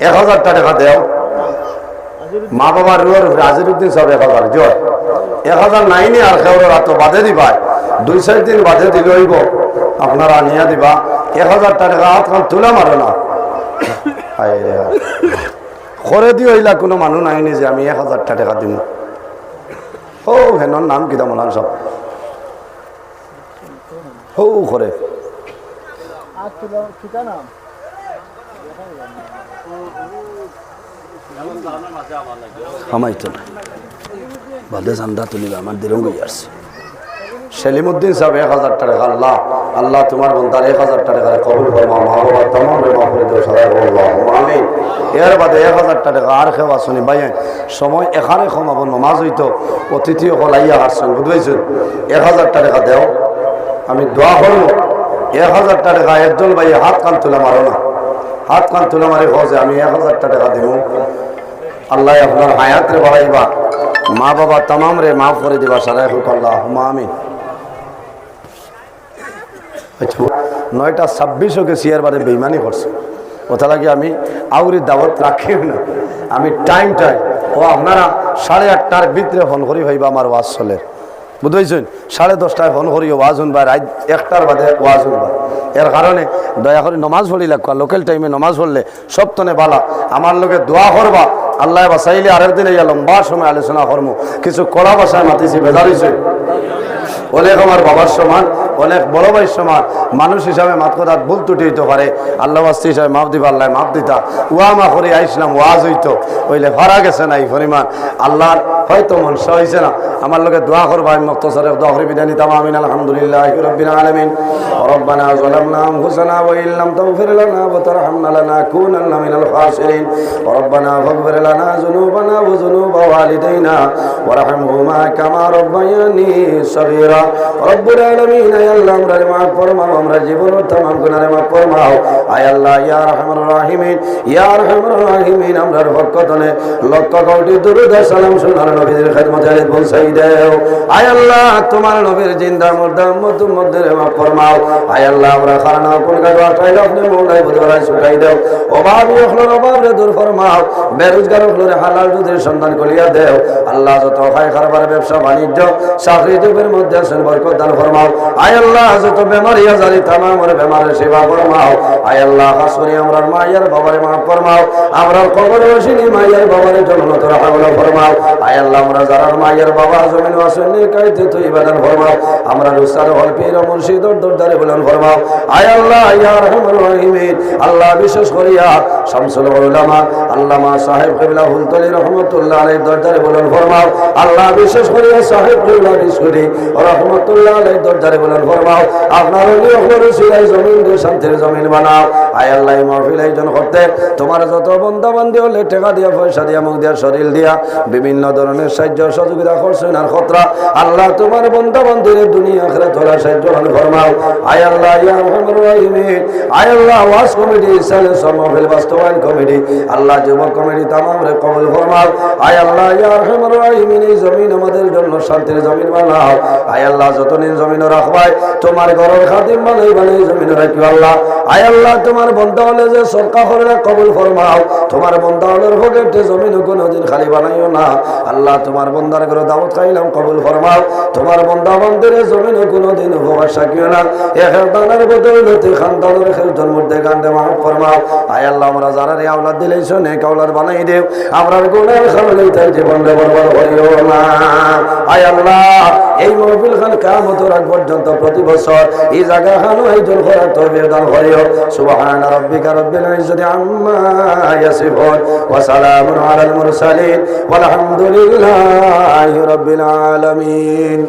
1000 টাকা দেও। মা বাবার রুয়ার আজিরউদ্দিন সাহেব 1000 জয় 1000 নাইনি আর খেওর রাত বাদে দিবা। 2-4 দিন বাদে দিলে হইব, আপনারা নিয়া দিবা। 1000 টাকা হাত খান তুলে মারো না। করে দি হইলা কোনো মানুষ নাইনি যে আমি 1000 টাকা দিব। ও হেনর নাম কিতা মনান সব হৌ করে আমাইতো না বাদে চান্দা তুলিবা আমার দিরঙ্গ আসছে। সেলিমউদ্দিন সাহেব 1000 টাকা। আল্লাহ আল্লাহ তোমার বন্দার 1000 টাকা কবুল ফরমাও, মা বাবা तमाम রে মাফ করে দাও সদা আল্লাহুম্মা আমিন। এর বাদে 1000 টাকা আর খেওয়া শুনি ভাই সময় এখানে কমাবো, নামাজ হইতো অতিথি হল আইয়া আসছেন বুঝবাইছেন। 1000 টাকা দেও, আমি দোয়া করবো। 1000 টাকা একজন ভাই হাত কান তুলে মারো না, হাত কান তুলে মারি খোঁজে আমি 1000 টাকা দিব। আল্লাহ আপনার হায়াত রে বাড়াইবা, মা বাবা तमाम রে মাফ করে দিবা সারা হোক আল্লাহুম্মা আমিন। 9:26 গেছি এর বাদে বেইমানি করছে ওটা লাগে আমি আউরি দাওয়াত রাখি না। আমি টাইম ও আপনারা 8:30টার ভিতরে ফোন করি ভাইবা আমার ওয়াজ চলে বুঝতেছেন। 10:30টায় ফোন করি ওয়াজ শুনবা, রাত 1টার বাদে ওয়াজ শুনবা। এর কারণে দয়া করে নমাজ পড়ি লাগবা, লোকাল টাইমে নমাজ পড়লে সব তনে বালা। আমার লোকে দোয়া করবা, আল্লাহ বাসাইলে আরেকদিন এই লম্বা সময় আলোচনা করবো। কিছু কড়া ভাষায় মাতিছি বেজার হয়েছে। অনেক আমার বাবার সমান, অনেক বড় ভাইয়ের সমান। মানুষ হিসাবে মাত কথা ভুল ত্রুটি হইতে পারে, আল্লাহ বাস্তি হিসাবে মাফ দিবা, আল্লাহ মাফ দিতা। ওয়া মা করে আইসলাম ওয়াজ হইতো হইলে ফারা গেছে না এই পরিমাণ। আল্লাহর হয়তো মনসা হয়েছে না। আমার লোকে দোয়া করবা, আমি মুক্তসরে দোয়া করে বিদায় নিতাম। আমিন। আলহামদুলিল্লাহি রাব্বিল আলামিন। রব্বানা যালামনা আনফুসানা ওয়া ইল্লাম তাগফির লানা ওয়া তারহামনা লানাকুনান্না মিনাল খাসিরিন। রব্বানা ফাগফির লানা যুনুবানা ওয়া যুনুবা ওয়ালিদাইনা ওয়ারহামহুমা কামা রাব্বায়ানি সগীরা। রব্বুল আলামিন, আয় আল্লাহ আমরা মাফ ফরমাও, আমরা জীবনের तमाम গুনাহ মাফ ফরমাও। আয় আল্লাহ ইয়া আরহামুর রাহিমিন, ইয়া আরহামুর রাহিমিন, আমরার পক্ষ চরণে লক্ষ কোটি দুরূদ আর সালাম সোনার নবীর খিদমতে আলে পৌঁছাই দাও। আয় আল্লাহ তোমার নবীর জিন্দা মুর্দা উম্মতের মধ্যে মাফ ফরমাও। আয় আল্লাহ আমরা খানা কোন কাজে আটাইলে আপনি মৌলাই বুঝাই ছুটাই দাও। অভাবী হলোর অভাবে দূর ফরমাও। বেরোজগার হলোর হালাল রুজির সন্ধান করিয়া দেও। আল্লাহ যত খায় খারবার ব্যবসা বাণিজ্য চাকরি জবের মধ্যে আছেন বরকত দান ফরমাও। আয় আল্লাহ যত বেমারি আজারি তামামের বেমারের সেবা ফরমাও। আয় আল্লাহ খাস করে আমরার মায়ের বাবারে মাফ ফরমাও। আমরার কবর বসিনি মায়ের বাবারে জন্নত রাহাগুলো ফরমাও। আয় আল্লাহ আমরা যারা মায়ের বাবা জমিন আসেননি কাইতে তুই ইবাদত ফরমাও। আমরা রুস্তার হল পীর মুর্শিদ দরদারে বলেন ফরমাও। আয় আল্লাহ ইয়া রহমান রহিমিন আল্লাহ বিশেষ করিয়া শামসুল উলামা আল্লামা সাহেব কিবলা হুলতলি রহমাতুল্লাহ আলাইহি দরদারে বলেন ফরমাও। আল্লাহ বিশেষ করিয়া সাহেব কিবলা বিশুরি রহমাতুল্লাহ আলাইহি দরদারে বলেন ফরমাও। আপনার ওলি ওহর সিলাই জমিন দিয়ে শান্তির জমিন বানাও। আয় আল্লাহ এই মাহফিল আয়োজন করতে তোমার যত বন্ধা বান্ধি হলে টাকা দিয়া পয়সা দিয়া মুখ দিয়া শরীর দিয়া বিভিন্ন ধরনের সাহায্য সহযোগিতা করছেন আর খতরা আল্লাহ তোমার বন্ধা বান্ধির দুনিয়া আখিরাত হলা সাহায্য ফরমাও। আয় আল্লাহ ইয়া রহমান রহিমিন আয় আল্লাহ ওয়াজ কমিটি ইসলামের মাহফিল বাস্তবায়ন কমিটি আল্লাহ যুবক কমিটি তামামরে কবুল ফরমাও। আয় আল্লাহ ইয়া রহমান রহিমিন এই জমিন আমাদের জন্য শান্তির জমিন বানাও। আয় আল্লাহ যতদিন জমিন রাখবাই তোমার ঘরের খাদিম বানাই বানাই জমিন রাখিও আল্লাহ। আয় আল্লাহ তোমার বন্ধা হলে যে সরকার হলে কবুল ফরমাও। তোমার বন্ধা হলের পকেটে জমিন কোনোদিন খালি বানাইও না আল্লাহ। তোমার বন্দার ঘরে দাওয়াত খাইলাম কবুল ফরমাও। তোমার বন্ধা বান্ধের জমিন কোনোদিন উপবাস রাখিও না। এক দানের বদৌলতে খানদানের খেলতন মধ্যে গান্ধে মাফ ফরমাও। আয় আল্লাহ আমরা যারা রে আওলাদ দিলেইছো নেক আওলাদ বানাই দেও। আমরা গুনাহ খামলেই তাই জীবনটা বরবাদ করিও না। আয় আল্লাহ এই মাহফিল খান কিয়ামতের আগ পর্যন্ত প্রতি বছর এই জায়গা খানো আয়োজন করার তৌফিক দান করিও। সুবহান রাব্বিকা রাব্বিল ইজ্জাতি আম্মা ইয়াসিফুন ওয়া সালামুন আলাল মুরসালিন ওয়াল হামদুলিল্লাহি রাব্বিল আলামিন।